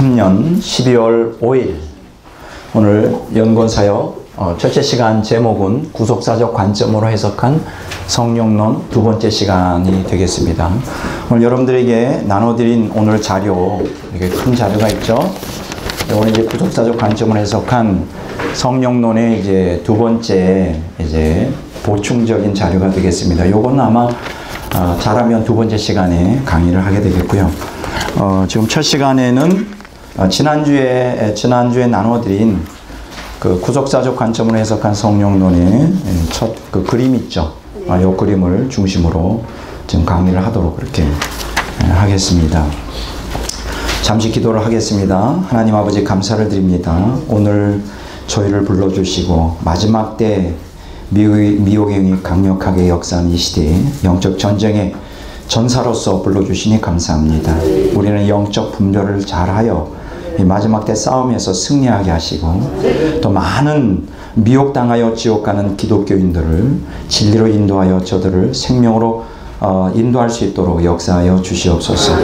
2023년 12월 5일 오늘 연구원사역 첫째 시간 제목은 구속사적 관점으로 해석한 성령론 두 번째 시간이 되겠습니다. 오늘 여러분들에게 나눠드린 오늘 자료, 이게 큰 자료가 있죠. 오늘 이제 구속사적 관점으로 해석한 성령론의 이제 두 번째 이제 보충적인 자료가 되겠습니다. 요건 아마 잘하면 두 번째 시간에 강의를 하게 되겠고요. 지금 첫 시간에는 지난주에 나눠드린 그 구속사적 관점으로 해석한 성령론의 첫 그 그림 있죠. 이 그림을 중심으로 지금 강의를 하도록 그렇게 하겠습니다. 잠시 기도를 하겠습니다. 하나님 아버지 감사를 드립니다. 오늘 저희를 불러주시고 마지막 때 미혹의 영이 강력하게 역사하는 이 시대에 영적 전쟁의 전사로서 불러주시니 감사합니다. 우리는 영적 분별을 잘하여 이 마지막 때 싸움에서 승리하게 하시고 또 많은 미혹당하여 지옥 가는 기독교인들을 진리로 인도하여 저들을 생명으로 인도할 수 있도록 역사하여 주시옵소서.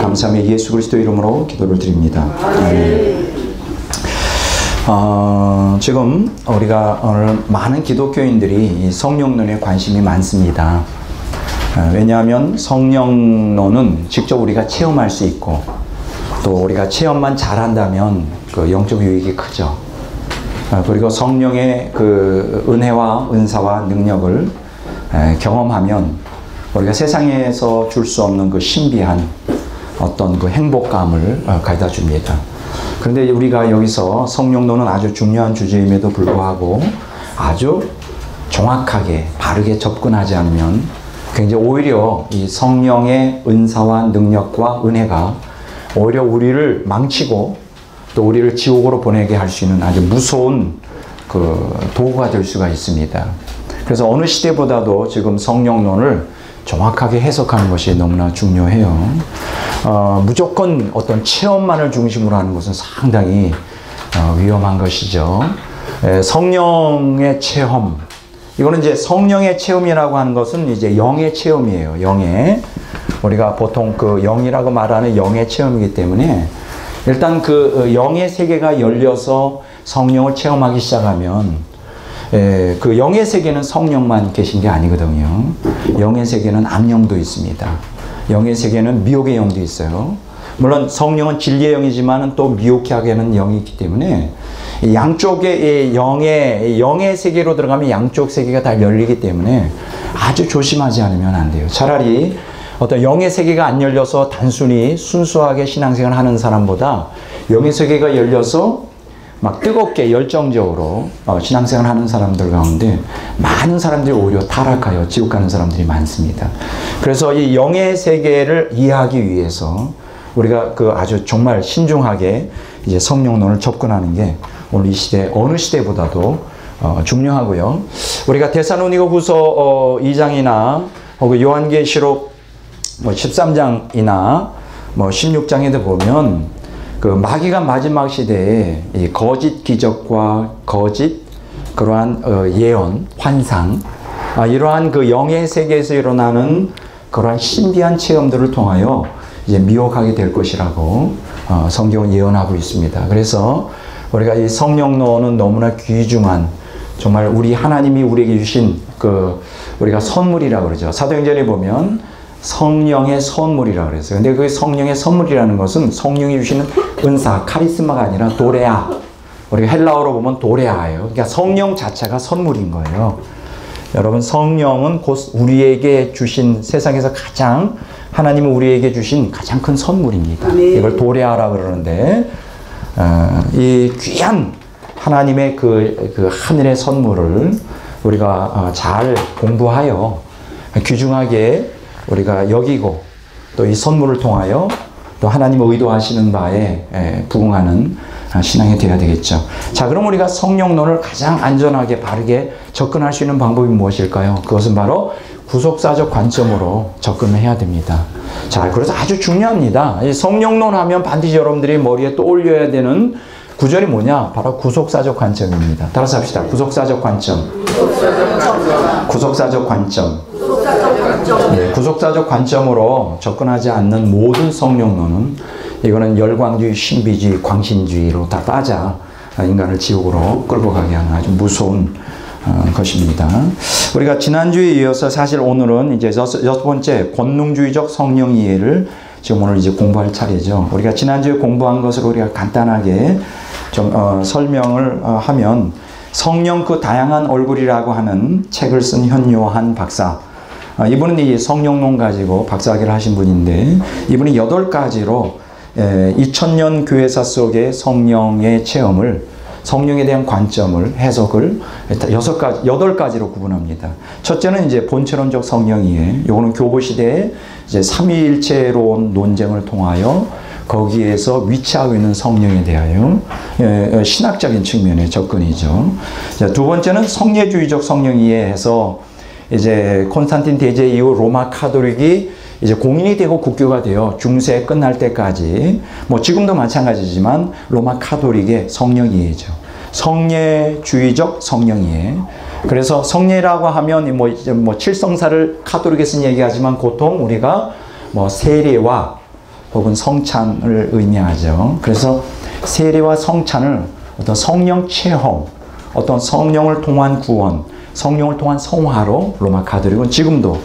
감사하며 예수 그리스도 이름으로 기도를 드립니다. 지금 우리가 오늘 많은 기독교인들이 이 성령론에 관심이 많습니다. 왜냐하면 성령론은 직접 우리가 체험할 수 있고 또 우리가 체험만 잘한다면 그 영적 유익이 크죠. 그리고 성령의 그 은혜와 은사와 능력을 경험하면 우리가 세상에서 줄 수 없는 그 신비한 어떤 그 행복감을 가져다 줍니다. 그런데 우리가 여기서 성령론은 아주 중요한 주제임에도 불구하고 아주 정확하게 바르게 접근하지 않으면 굉장히 오히려 이 성령의 은사와 능력과 은혜가 오히려 우리를 망치고 또 우리를 지옥으로 보내게 할 수 있는 아주 무서운 그 도구가 될 수가 있습니다. 그래서 어느 시대보다도 지금 성령론을 정확하게 해석하는 것이 너무나 중요해요. 무조건 어떤 체험만을 중심으로 하는 것은 상당히 위험한 것이죠. 성령의 체험, 이거는 이제 성령의 체험이라고 하는 것은 이제 영의 체험이에요. 영의, 우리가 보통 그 영이라고 말하는 영의 체험이기 때문에 일단 그 영의 세계가 열려서 성령을 체험하기 시작하면 그 영의 세계는 성령만 계신 게 아니거든요. 영의 세계는 악령도 있습니다. 영의 세계는 미혹의 영도 있어요. 물론 성령은 진리의 영이지만 또 미혹하게 하는 영이 있기 때문에 양쪽의 영의 세계로 들어가면 양쪽 세계가 다 열리기 때문에 아주 조심하지 않으면 안 돼요. 차라리 어떤 영의 세계가 안 열려서 단순히 순수하게 신앙생활을 하는 사람보다 영의 세계가 열려서 막 뜨겁게 열정적으로 신앙생활을 하는 사람들 가운데 많은 사람들이 오히려 타락하여 지옥 가는 사람들이 많습니다. 그래서 이 영의 세계를 이해하기 위해서 우리가 그 아주 정말 신중하게 이제 성령론을 접근하는 게 오늘 이 시대 어느 시대보다도 중요하고요. 우리가 데살로니가후서 2장이나 혹은 요한계시록 13장이나 16장에도 보면 그 마귀가 마지막 시대에 이 거짓 기적과 거짓 그러한 예언, 환상, 이러한 그 영의 세계에서 일어나는 그러한 신비한 체험들을 통하여 이제 미혹하게 될 것이라고 성경은 예언하고 있습니다. 그래서 우리가 이 성령론은 너무나 귀중한 정말 우리 하나님이 우리에게 주신 그 우리가 선물이라고 그러죠. 사도행전에 보면 성령의 선물이라고 그랬어요. 근데 그 성령의 선물이라는 것은 성령이 주시는 은사, 카리스마가 아니라 도레아. 우리가 헬라어로 보면 도레아예요. 그러니까 성령 자체가 선물인 거예요. 여러분, 성령은 곧 우리에게 주신 세상에서 가장 하나님이 우리에게 주신 가장 큰 선물입니다. 이걸 도레아라고 그러는데 이 귀한 하나님의 그 하늘의 선물을 우리가 잘 공부하여 귀중하게 우리가 여기고 또 이 선물을 통하여 또 하나님의 의도하시는 바에 부응하는 신앙이 되어야 되겠죠. 자, 그럼 우리가 성령론을 가장 안전하게 바르게 접근할 수 있는 방법이 무엇일까요? 그것은 바로 구속사적 관점으로 접근을 해야 됩니다. 자, 그래서 아주 중요합니다. 이 성령론 하면 반드시 여러분들이 머리에 떠올려야 되는 구절이 뭐냐? 바로 구속사적 관점입니다. 따라서 합시다. 구속사적 관점. 구속사적 관점. 구속사적 관점으로 접근하지 않는 모든 성령론은 이거는 열광주의, 신비주의, 광신주의로 다 빠져 인간을 지옥으로 끌고 가게 하는 아주 무서운 것입니다. 우리가 지난주에 이어서 사실 오늘은 이제 여섯 번째 권능주의적 성령 이해를 지금 오늘 이제 공부할 차례죠. 우리가 지난주에 공부한 것을 우리가 간단하게 좀 설명을 하면 성령 그 다양한 얼굴이라고 하는 책을 쓴 현요한 박사. 이분은 이 성령론 가지고 박사학위를 하신 분인데 이분이 8가지로 2000년 교회사 속의 성령의 체험을 성령에 대한 관점을 해석을 8가지로 구분합니다. 첫째는 이제 본체론적 성령 이해. 요거는 교보 시대에 이제 삼위일체론 논쟁을 통하여 거기에서 위치하고 있는 성령에 대하여 신학적인 측면의 접근이죠. 두 번째는 성례주의적 성령 이해에서 이제 콘스탄틴 대제 이후 로마 카톨릭이 이제 공인이 되고 국교가 되어 중세 끝날 때까지 뭐 지금도 마찬가지지만 로마 카톨릭의 성령 이해죠. 성례주의적 성령 이해. 그래서 성례라고 하면 뭐 칠성사를 카톨릭에서는 얘기하지만 보통 우리가 뭐 세례와 혹은 성찬을 의미하죠. 그래서 세례와 성찬을 어떤 성령 체험, 어떤 성령을 통한 구원, 성령을 통한 성화로 로마 카톨릭은 지금도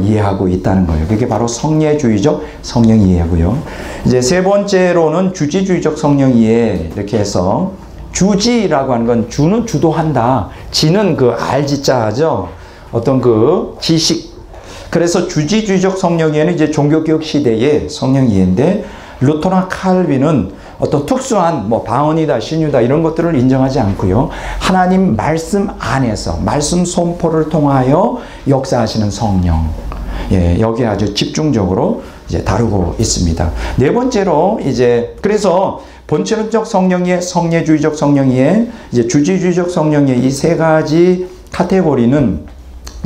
이해하고 있다는 거예요. 그게 바로 성례주의적 성령 이해고요. 이제 세 번째로는 주지주의적 성령 이해 이렇게 해서 주지라고 하는 건 주는 주도한다. 지는 그 알지자죠. 어떤 그 지식. 그래서 주지주의적 성령 이해는 이제 종교개혁 시대의 성령 이해인데 루터나 칼빈은 어떤 특수한 뭐 방언이다, 신유다 이런 것들을 인정하지 않고요. 하나님 말씀 안에서 말씀 선포를 통하여 역사하시는 성령. 예, 여기 아주 집중적으로 이제 다루고 있습니다. 네 번째로 이제 그래서 본체론적 성령이의 성례주의적 성령이의 이제 주지주의적 성령의 이 세 가지 카테고리는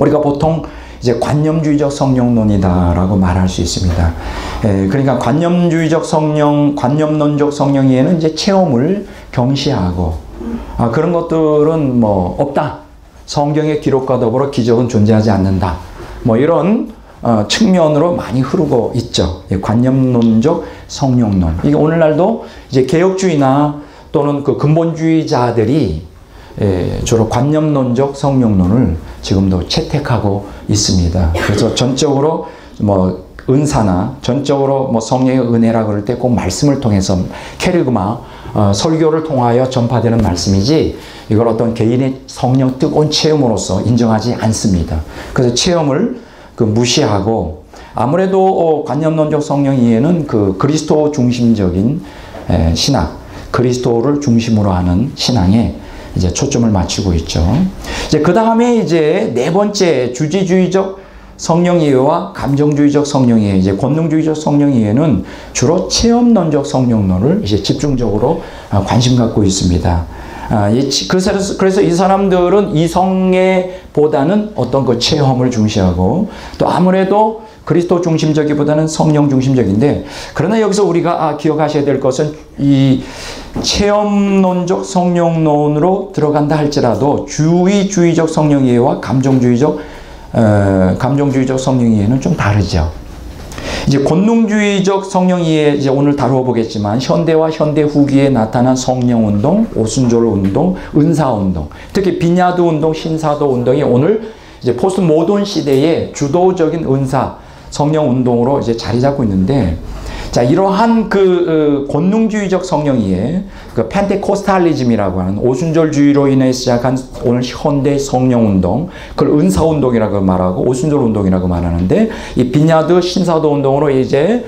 우리가 보통 이제 관념주의적 성령론이다라고 말할 수 있습니다. 그러니까 관념주의적 성령, 관념론적 성령에는 이제 체험을 경시하고 그런 것들은 뭐 없다. 성경의 기록과 더불어 기적은 존재하지 않는다. 뭐 이런 측면으로 많이 흐르고 있죠. 관념론적 성령론. 이게 오늘날도 이제 개혁주의나 또는 그 근본주의자들이 주로 관념론적 성령론을 지금도 채택하고 있습니다. 그래서 전적으로 뭐 은사나 전적으로 뭐 성령의 은혜라 그럴 때 꼭 말씀을 통해서 캐리그마 설교를 통하여 전파되는 말씀이지 이걸 어떤 개인의 성령 뜨거운 체험으로서 인정하지 않습니다. 그래서 체험을 무시하고 아무래도 관념론적 성령 이해는 그 그리스도 중심적인 신학, 그리스도를 중심으로 하는 신앙에 이제 초점을 맞추고 있죠. 이제 그 다음에 이제 네 번째 주지주의적 성령 이해와 감정주의적 성령 이해, 이제 권능주의적 성령 이해는 주로 체험론적 성령론을 이제 집중적으로 관심 갖고 있습니다. 그래서 이 사람들은 이성애보다는 어떤 그 체험을 중시하고 또 아무래도 그리스도 중심적이보다는 성령 중심적인데 그러나 여기서 우리가 기억하셔야 될 것은 이 체험론적 성령론으로 들어간다 할지라도 주의주의적 성령 이해와 감정주의적 성령 이해는 좀 다르죠. 이제 권능주의적 성령 이해 이제 오늘 다루어 보겠지만 현대와 현대 후기에 나타난 성령 운동, 오순절 운동, 은사 운동, 특히 빈야드 운동, 신사도 운동이 오늘 이제 포스트 모던 시대의 주도적인 은사 성령 운동으로 이제 자리 잡고 있는데 자 이러한 그 권능주의적 성령 이해, 그 펜테코스탈리즘이라고 하는 오순절주의로 인해 시작한 오늘 현대 성령 운동, 그걸 은사 운동이라고 말하고 오순절 운동이라고 말하는데 이 빈야드 신사도 운동으로 이제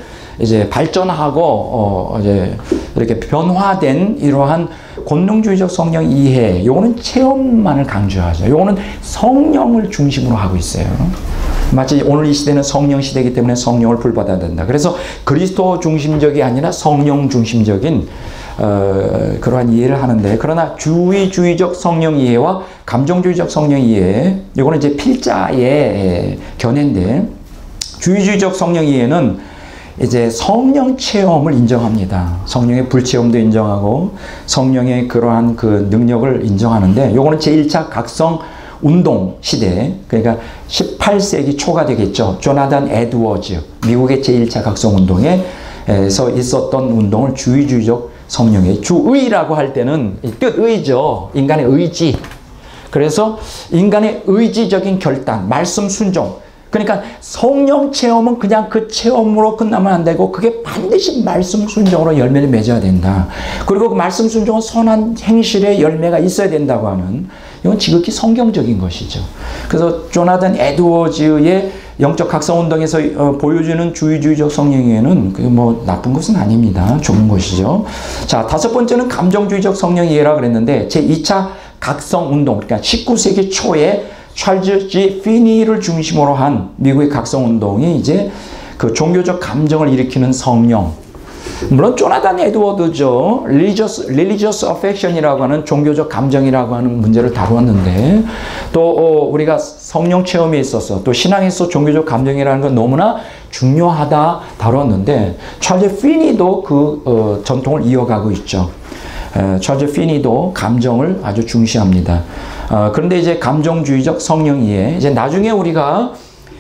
발전하고 이제 이렇게 변화된 이러한 권능주의적 성령 이해, 요거는 체험만을 강조하죠. 요거는 성령을 중심으로 하고 있어요. 마치 오늘 이 시대는 성령 시대이기 때문에 성령을 불받아야 된다. 그래서 그리스도 중심적이 아니라 성령 중심적인 그러한 이해를 하는데 그러나 주의주의적 성령 이해와 감정주의적 성령 이해 이거는 이제 필자의 견해인데 주의주의적 성령 이해는 이제 성령 체험을 인정합니다. 성령의 불체험도 인정하고 성령의 그러한 그 능력을 인정하는데 요거는 제1차 각성 운동 시대, 그러니까 18세기 초가 되겠죠. 조나단 에드워즈, 미국의 제1차 각성 운동의 에서 있었던 운동을 주의주의적 성령이에요. 주의라고 할 때는 뜻의죠. 인간의 의지. 그래서 인간의 의지적인 결단, 말씀 순종. 그러니까 성령 체험은 그냥 그 체험으로 끝나면 안 되고 그게 반드시 말씀 순종으로 열매를 맺어야 된다. 그리고 그 말씀 순종은 선한 행실의 열매가 있어야 된다고 하는, 이건 지극히 성경적인 것이죠. 그래서 조나단 에드워즈의 영적 각성 운동에서 보여주는 주의주의적 성령이에는 그게 뭐 나쁜 것은 아닙니다. 좋은 것이죠. 자, 다섯 번째는 감정주의적 성령이라 그랬는데 제2차 각성 운동, 그러니까 19세기 초에 찰즈 G. 피니를 중심으로 한 미국의 각성 운동이 이제 그 종교적 감정을 일으키는 성령. 물론 조나단 에드워드죠. Religious affection이라고 하는 종교적 감정이라고 하는 문제를 다루었는데, 또 우리가 성령 체험에 있어서 또 신앙에서 종교적 감정이라는 건 너무나 중요하다 다루었는데, 찰즈 피니도 그 전통을 이어가고 있죠. 찰즈 피니도 감정을 아주 중시합니다. 그런데 이제 감정주의적 성령 이해, 이제 나중에 우리가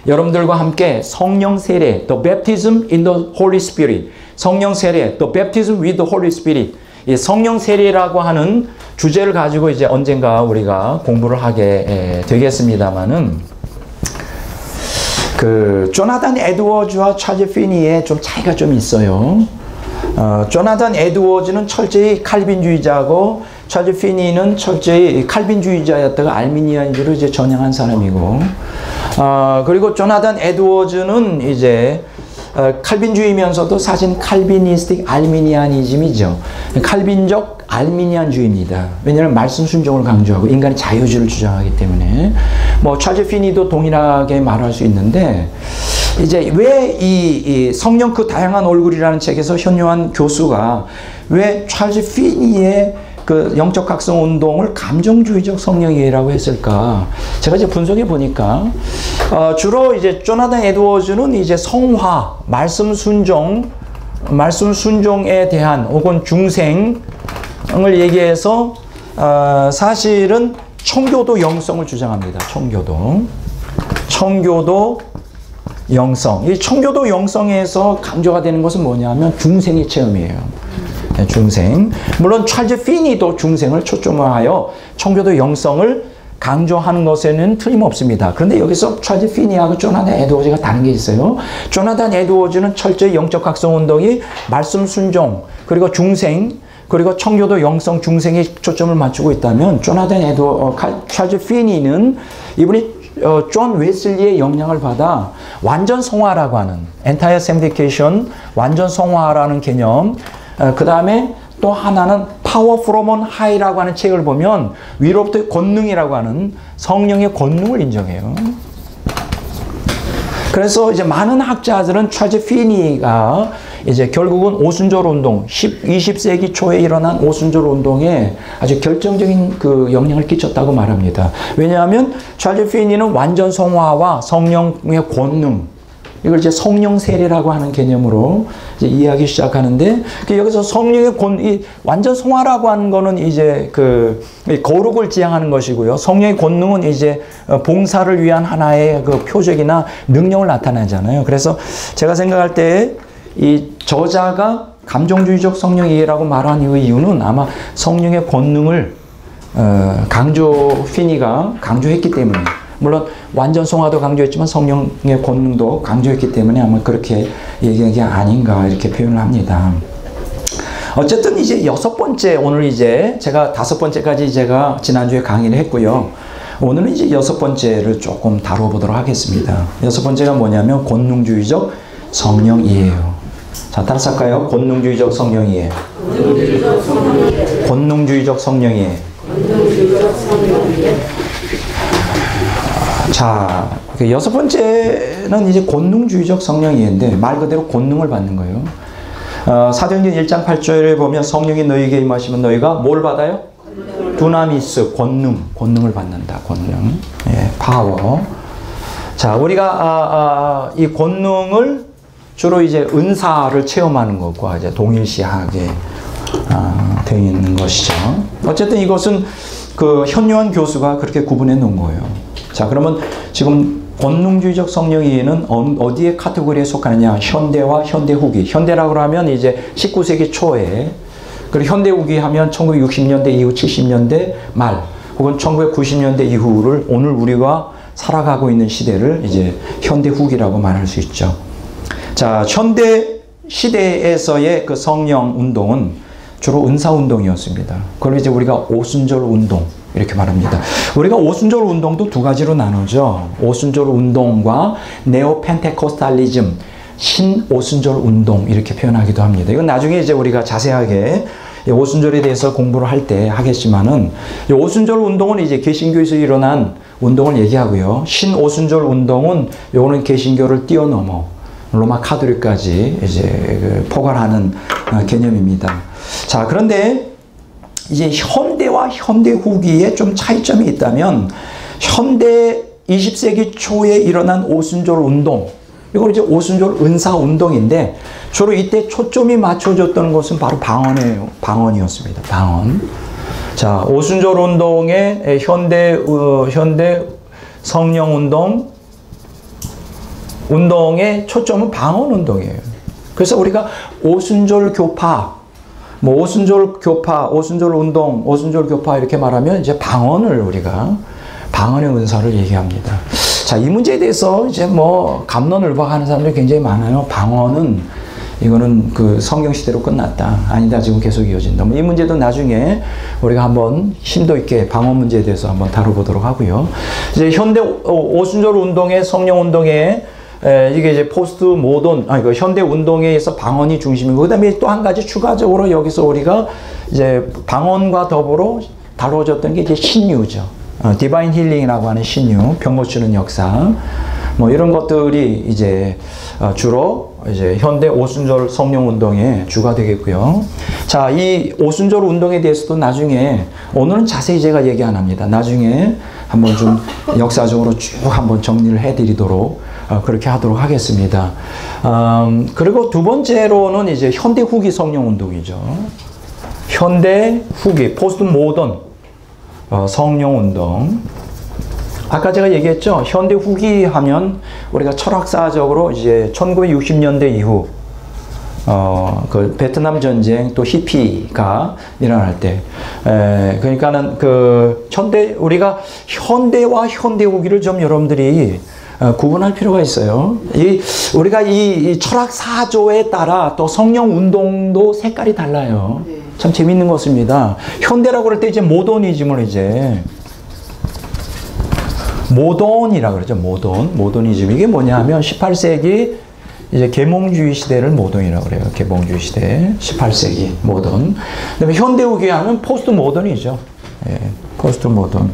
여러분들과 함께 성령 세례, the baptism in the Holy Spirit, 성령 세례, the baptism with the Holy Spirit, 이 성령 세례라고 하는 주제를 가지고 이제 언젠가 우리가 공부를 하게 되겠습니다만은, 그 조나단 에드워즈와 찰즈 피니의 좀 차이가 좀 있어요. 조나단 에드워즈는 철저히 칼빈주의자고 찰즈 피니는 철저히 칼빈주의자였다가 알미니안주로 이제 전향한 사람이고, 그리고 조나단 에드워즈는 이제 칼빈주의면서도 사실 칼비니스틱 알미니아니즘이죠. 칼빈적 알미니안주의입니다. 왜냐하면 말씀 순종을 강조하고 인간의 자유주의를 주장하기 때문에, 뭐 찰즈 피니도 동일하게 말할 수 있는데, 이제 왜 이 성령 그 다양한 얼굴이라는 책에서 현요한 교수가 왜 찰즈 피니의 그 영적 각성 운동을 감정주의적 성령이라고 했을까? 제가 이제 분석해 보니까 주로 이제 조나단 에드워즈는 이제 성화, 말씀 순종에 대한 혹은 중생을 얘기해서 사실은 청교도 영성을 주장합니다. 청교도 영성. 이 청교도 영성에서 강조가 되는 것은 뭐냐면 중생의 체험이에요. 중생. 물론 찰즈 피니도 중생을 초점화하여 청교도 영성을 강조하는 것에는 틀림없습니다. 그런데 여기서 찰즈 피니하고 조나단 에드워즈가 다른 게 있어요. 조나단 에드워즈는 철저히 영적 각성 운동이 말씀 순종, 그리고 중생, 그리고 청교도 영성 중생에 초점을 맞추고 있다면, 찰즈 피니는 이분이 존 웨슬리의 영향을 받아 완전 성화라고 하는 Entire Sanctification, 완전 성화라는 개념, 그 다음에 또 하나는 Power from on High라고 하는 책을 보면 위로부터의 권능이라고 하는 성령의 권능을 인정해요. 그래서 이제 많은 학자들은 찰즈 피니가 이제 결국은 오순절 운동, 20세기 초에 일어난 오순절 운동에 아주 결정적인 그 영향을 끼쳤다고 말합니다. 왜냐하면 찰즈 피니는 완전 성화와 성령의 권능, 이걸 이제 성령 세례라고 하는 개념으로 이제 이해하기 시작하는데, 여기서 성령의 이 완전 성화라고 하는 거는 이제 그 거룩을 지향하는 것이고요. 성령의 권능은 이제 봉사를 위한 하나의 그 표적이나 능력을 나타내잖아요. 그래서 제가 생각할 때 이 저자가 감정주의적 성령 이해라고 말한 이유는 아마 성령의 권능을 피니가 강조했기 때문에, 물론 완전 성화도 강조했지만 성령의 권능도 강조했기 때문에 아마 그렇게 얘기한 게 아닌가 이렇게 표현을 합니다. 어쨌든 이제 여섯 번째, 오늘 이제 제가 다섯 번째까지 제가 지난주에 강의를 했고요. 오늘은 이제 여섯 번째를 조금 다뤄보도록 하겠습니다. 여섯 번째가 뭐냐면 권능주의적 성령 이해예요. 자, 따라서 할까요? 권능주의적 성령 이해. 권능주의적 성령 이해. 자, 여섯 번째는 이제 권능주의적 성령 이해인데 말 그대로 권능을 받는 거예요. 사도행전 1장 8절에 보면 성령이 너희에게 임하시면 너희가 뭘 받아요? 두나미스, 권능을 받는다. 권능, 예, 파워. 자, 우리가 이 권능을 주로 이제 은사를 체험하는 것과 이제 동일시하게 되어 있는 것이죠. 어쨌든 이것은 그 현요한 교수가 그렇게 구분해 놓은 거예요. 자, 그러면 지금 본능주의적 성령주의는 어디에 카테고리에 속하느냐? 현대와 현대 후기. 현대라고 하면 이제 19세기 초에, 그리고 현대 후기 하면 1960년대 이후 70년대 말 혹은 1990년대 이후를 오늘 우리가 살아가고 있는 시대를 이제 현대 후기라고 말할 수 있죠. 자, 현대 시대에서의 그 성령 운동은 주로 은사 운동이었습니다. 그걸 이제 우리가 오순절 운동 이렇게 말합니다. 우리가 오순절 운동도 두 가지로 나누죠. 오순절 운동과 네오 펜테코스탈리즘, 신 오순절 운동 이렇게 표현하기도 합니다. 이건 나중에 이제 우리가 자세하게 오순절에 대해서 공부를 할 때 하겠지만은, 오순절 운동은 이제 개신교에서 일어난 운동을 얘기하고요. 신 오순절 운동은 요거는 개신교를 뛰어넘어 로마 카톨릭까지 이제 포괄하는 개념입니다. 자, 그런데 이제 현대와 현대 후기에 좀 차이점이 있다면, 현대 20세기 초에 일어난 오순절 운동, 이건 이제 오순절 은사 운동인데, 주로 이때 초점이 맞춰졌던 것은 바로 방언이었습니다. 방언. 자, 오순절 운동의 현대 성령 운동의 초점은 방언 운동이에요. 그래서 우리가 오순절 교파, 오순절 교파, 오순절 운동, 오순절 교파 이렇게 말하면 이제 우리가 방언의 은사를 얘기합니다. 자, 이 문제에 대해서 이제 갑론을박하는 사람들이 굉장히 많아요. 방언은 이거는 그 성경 시대로 끝났다. 아니다. 지금 계속 이어진다. 이 문제도 나중에 우리가 한번 심도 있게 방언 문제에 대해서 한번 다뤄보도록 하고요. 이제 현대 오순절 운동의 성령 운동에 이게 이제 포스트 모던, 현대 운동에서 방언이 중심이고, 그 다음에 또 한 가지 추가적으로 여기서 우리가 이제 방언과 더불어 다뤄졌던 게 이제 신유죠. 디바인 힐링이라고 하는 신유, 병 고치는 역사, 이런 것들이 이제 주로 이제 현대 오순절 성령 운동의 주가 되겠고요. 자, 이 오순절 운동에 대해서도 나중에, 오늘은 자세히 제가 얘기 안 합니다. 나중에 한번 좀 역사적으로 쭉 한번 정리를 해드리도록 그렇게 하도록 하겠습니다. 그리고 두 번째로는 이제 현대 후기 성령 운동이죠. 현대 후기, 포스트 모던 성령 운동. 아까 제가 얘기했죠. 현대 후기 하면 우리가 철학사적으로 이제 1960년대 이후 그 베트남 전쟁 또 히피가 일어날 때, 그러니까는 그 우리가 현대와 현대 후기를 좀 여러분들이 구분할 필요가 있어요. 우리가 이 철학 사조에 따라 또 성령 운동도 색깔이 달라요. 참 재밌는 것입니다. 현대라고 그럴 때 이제 모더니즘을 모던이라고 그러죠. 모더니즘. 이게 뭐냐 하면 18세기 이제 계몽주의 시대를 모던이라고 그래요. 계몽주의 시대. 18세기 모던. 그다음에 현대 후기 하면 포스트 모던이죠. 예, 포스트 모던.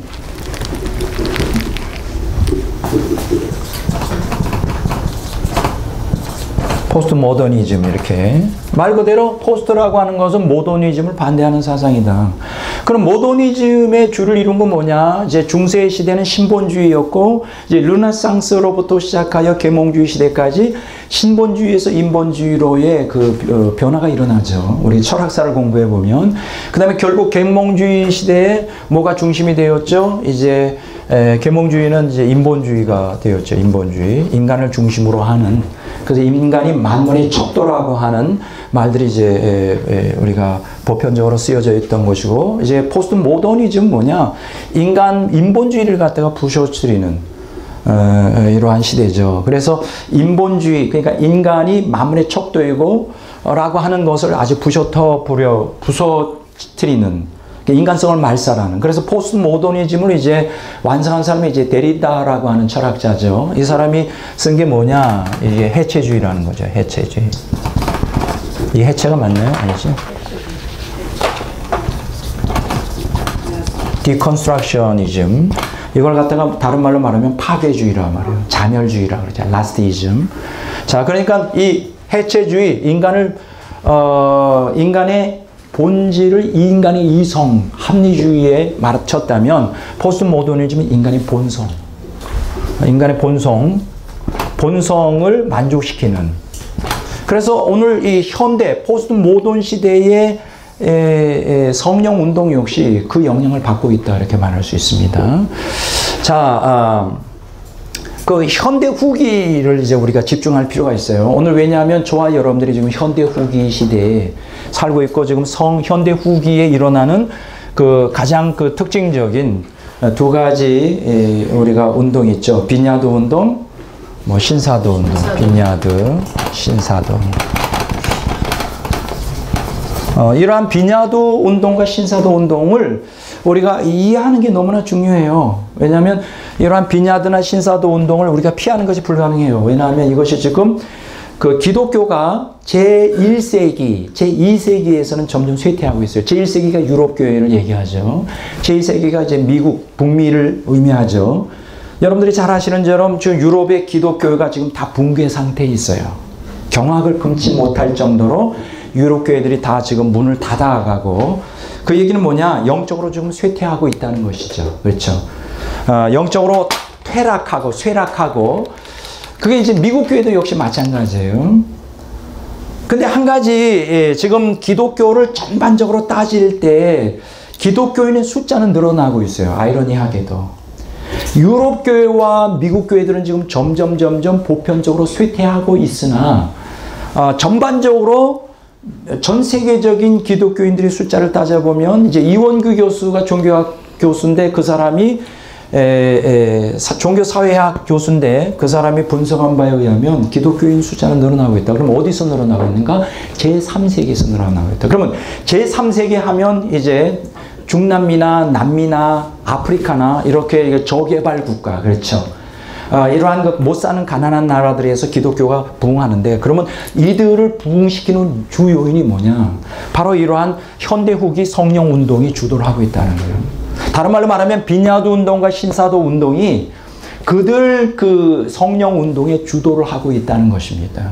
포스트 모더니즘, 이렇게 말 그대로 포스트라고 하는 것은 모더니즘을 반대하는 사상이다. 그럼 모더니즘의 주를 이룬 건 뭐냐? 이제 중세 시대는 신본주의였고, 이제 르네상스로부터 시작하여 계몽주의 시대까지 신본주의에서 인본주의로의 그 변화가 일어나죠. 우리 철학사를 공부해 보면. 그 다음에 결국 계몽주의 시대에 뭐가 중심이 되었죠? 이제 계몽주의는 이제 인본주의가 되었죠. 인본주의. 인간을 중심으로 하는. 그래서 인간이 만물의 척도라고 하는 말들이 이제 우리가 보편적으로 쓰여져 있던 것이고, 이제 포스트 모더니즘 뭐냐? 인본주의를 갖다가 부셔뜨리는 이러한 시대죠. 그래서 인본주의, 그러니까 인간이 만물의 척도이고 라고 하는 것을 아주 부서뜨리는, 인간성을 말살하는. 그래서 포스트 모더니즘을 이제 완성한 사람이 이제 데리다라고 하는 철학자죠. 이 사람이 쓴 게 뭐냐? 이게 해체주의라는 거죠. 해체주의. 이 해체가 맞나요? 아니죠? 디컨스트럭셔니즘. 이걸 갖다가 다른 말로 말하면 파괴주의라 말이에요. 잔혈주의라 그러죠. 라스티즘. 자, 그러니까 이 해체주의, 인간의 본질을 인간의 이성, 합리주의에 맞췄다면, 포스트 모더니즘은 인간의 본성을 만족시키는. 그래서 오늘 이 현대, 포스트 모던 시대의 성령 운동 역시 그 영향을 받고 있다, 이렇게 말할 수 있습니다. 자, 그 현대 후기를 이제 우리가 집중할 필요가 있어요. 오늘 왜냐하면 저와 여러분들이 지금 현대 후기 시대에 살고 있고 지금 현대 후기에 일어나는 그 가장 그 특징적인 두 가지 우리가 운동이 있죠. 빈야드 운동, 뭐 신사도 운동, 빈야드, 신사도. 이러한 빈야드 운동과 신사도 운동을 우리가 이해하는 게 너무나 중요해요. 왜냐하면 이러한 빈야드나 신사도 운동을 우리가 피하는 것이 불가능해요. 왜냐하면 이것이 지금 그 기독교가 제1세기, 제2세기에서는 점점 쇠퇴하고 있어요. 제1세기가 유럽교회를 얘기하죠. 제2세기가 이제 미국, 북미를 의미하죠. 여러분들이 잘 아시는 것처럼 지금 유럽의 기독교회가 지금 다 붕괴 상태에 있어요. 경악을 금치 못할 정도로 유럽교회들이 다 지금 문을 닫아가고, 그 얘기는 뭐냐? 영적으로 지금 쇠퇴하고 있다는 것이죠. 그렇죠. 영적으로 퇴락하고 쇠락하고, 그게 이제 미국 교회도 역시 마찬가지예요. 근데 한 가지, 지금 기독교를 전반적으로 따질 때 기독교인의 숫자는 늘어나고 있어요. 아이러니하게도. 유럽 교회와 미국 교회들은 지금 점점 보편적으로 쇠퇴하고 있으나, 전반적으로 전 세계적인 기독교인들의 숫자를 따져보면 이제 이원규 교수가 종교학 교수인데 그 사람이 종교사회학 교수인데 그 사람이 분석한 바에 의하면 기독교인 숫자는 늘어나고 있다. 그럼 어디서 늘어나고 있는가? 제3세계에서 늘어나고 있다. 그러면 제3세계 하면 이제 중남미나 남미나 아프리카나 이렇게 저개발 국가, 그렇죠. 이러한 못 사는 가난한 나라들에서 기독교가 부흥하는데, 그러면 이들을 부흥시키는 주 요인이 뭐냐? 바로 이러한 현대 후기 성령 운동이 주도를 하고 있다는 거예요. 다른 말로 말하면 빈야드 운동과 신사도 운동이 그들 그 성령 운동에 주도를 하고 있다는 것입니다.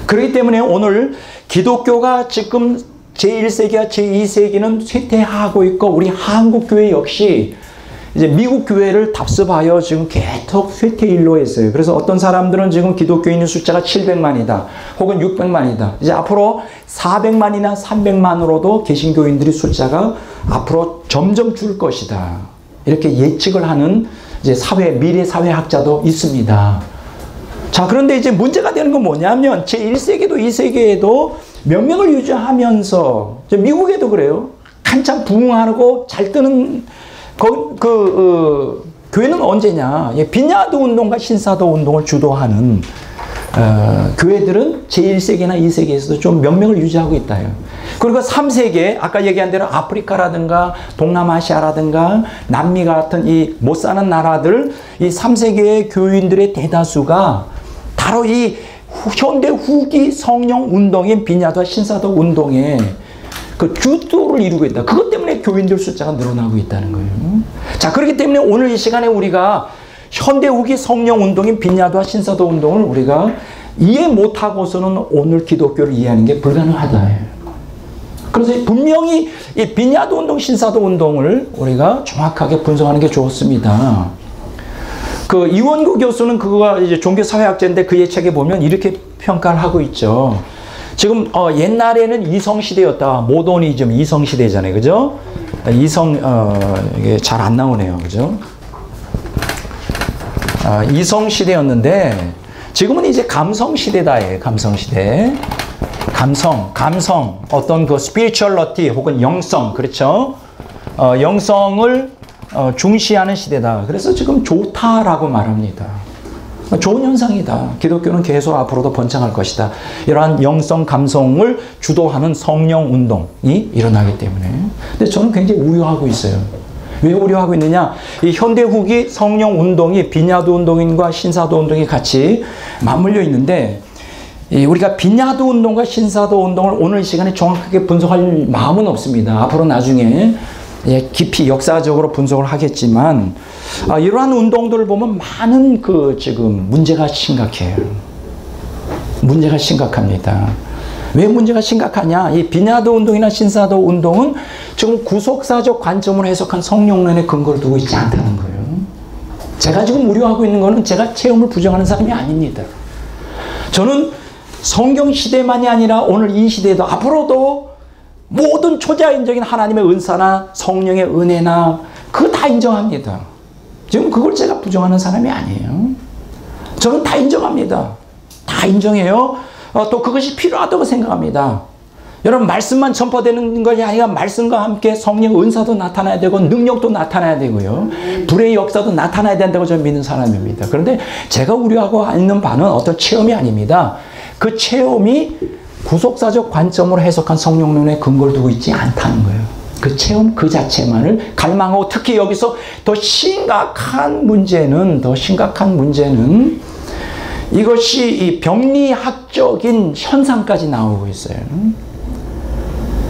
그렇기 때문에 오늘 기독교가 지금 제1세기와 제2세기는 쇠퇴하고 있고, 우리 한국교회 역시 이제 미국 교회를 답습하여 지금 계속 쇠퇴일로 했어요. 그래서 어떤 사람들은 지금 기독교인의 숫자가 700만이다. 혹은 600만이다. 이제 앞으로 400만이나 300만으로도 개신교인들의 숫자가 앞으로 점점 줄 것이다. 이렇게 예측을 하는 이제 미래 사회학자도 있습니다. 자, 그런데 이제 문제가 되는 건 뭐냐면 제1세기도 2세기에도 명맥을 유지하면서 미국에도 그래요. 한참 부흥하고 잘 뜨는 교회는 언제냐? 빈야드 운동과 신사도 운동을 주도하는 교회들은 제1세기나 2세기에서도 좀 명맥을 유지하고 있다. 그리고 3세기, 아까 얘기한 대로 아프리카라든가 동남아시아라든가 남미 같은 이 못 사는 나라들, 이 3세기의 교인들의 대다수가 바로 이 현대 후기 성령 운동인 빈야드와 신사도 운동에 그 주도를 이루고 있다. 그것 때문에 교인들 숫자가 늘어나고 있다는 거예요. 자, 그렇기 때문에 오늘 이 시간에 우리가 현대 후기 성령 운동인 빈야드와 신사도 운동을 우리가 이해 못하고서는 오늘 기독교를 이해하는 게 불가능하다. 그래서 분명히 이 빈야드 운동, 신사도 운동을 우리가 정확하게 분석하는 게 좋습니다. 그 이원구 교수는 그거가 이제 종교사회학자인데 그의 책에 보면 이렇게 평가를 하고 있죠. 지금 옛날에는 이성시대였다. 모더니즘 이성시대잖아요. 그죠? 이게 잘 안 나오네요. 그죠? 이성시대였는데 지금은 이제 감성시대다. 감성시대. 감성. 어떤 그 스피리추얼러티 혹은 영성. 그렇죠? 영성을 중시하는 시대다. 그래서 지금 좋다라고 말합니다. 좋은 현상이다. 기독교는 계속 앞으로도 번창할 것이다. 이러한 영성, 감성을 주도하는 성령 운동이 일어나기 때문에. 근데 저는 굉장히 우려하고 있어요. 왜 우려하고 있느냐? 이 현대 후기 성령 운동이 빈야드 운동인과 신사도 운동이 같이 맞물려 있는데, 우리가 빈야드 운동과 신사도 운동을 오늘 이 시간에 정확하게 분석할 마음은 없습니다. 앞으로 나중에 깊이 역사적으로 분석을 하겠지만, 이러한 운동들을 보면 많은 지금 문제가 심각해요. 문제가 심각합니다. 왜 문제가 심각하냐? 이 빈야드 운동이나 신사도 운동은 지금 구속사적 관점으로 해석한 성령론의 근거를 두고 있지 않다는 거예요. 제가 지금 우려하고 있는 거는 제가 체험을 부정하는 사람이 아닙니다. 저는 성경 시대만이 아니라 오늘 이 시대에도 앞으로도 모든 초자연적인 하나님의 은사나 성령의 은혜나 그거 다 인정합니다. 지금 그걸 제가 부정하는 사람이 아니에요. 저는 다 인정합니다. 다 인정해요. 또 그것이 필요하다고 생각합니다. 여러분, 말씀만 전파되는 것이 아니라 말씀과 함께 성령 은사도 나타나야 되고 능력도 나타나야 되고요. 불의 역사도 나타나야 된다고 저는 믿는 사람입니다. 그런데 제가 우려하고 있는 바는 어떤 체험이 아닙니다. 그 체험이 구속사적 관점으로 해석한 성령론에 근거를 두고 있지 않다는 거예요. 그 체험 그 자체만을 갈망하고, 특히 여기서 더 심각한 문제는 이것이 이 병리학적인 현상까지 나오고 있어요.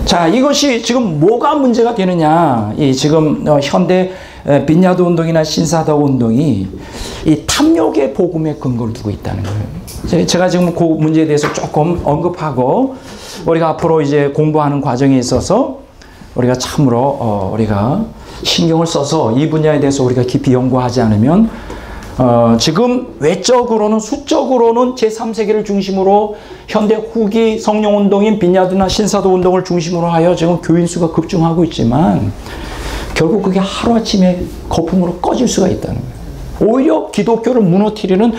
자, 이것이 지금 뭐가 문제가 되느냐. 이 지금 현대 빈야드 운동이나 신사도 운동이 이 탐욕의 복음에 근거를 두고 있다는 거예요. 제가 지금 그 문제에 대해서 조금 언급하고, 우리가 앞으로 이제 공부하는 과정에 있어서 우리가 참으로 우리가 신경을 써서 이 분야에 대해서 우리가 깊이 연구하지 않으면 지금 외적으로는 수적으로는 제3세기를 중심으로 현대 후기 성령운동인 빈야드나 신사도 운동을 중심으로 하여 지금 교인 수가 급증하고 있지만 결국 그게 하루아침에 거품으로 꺼질 수가 있다는 거예요. 오히려 기독교를 무너뜨리는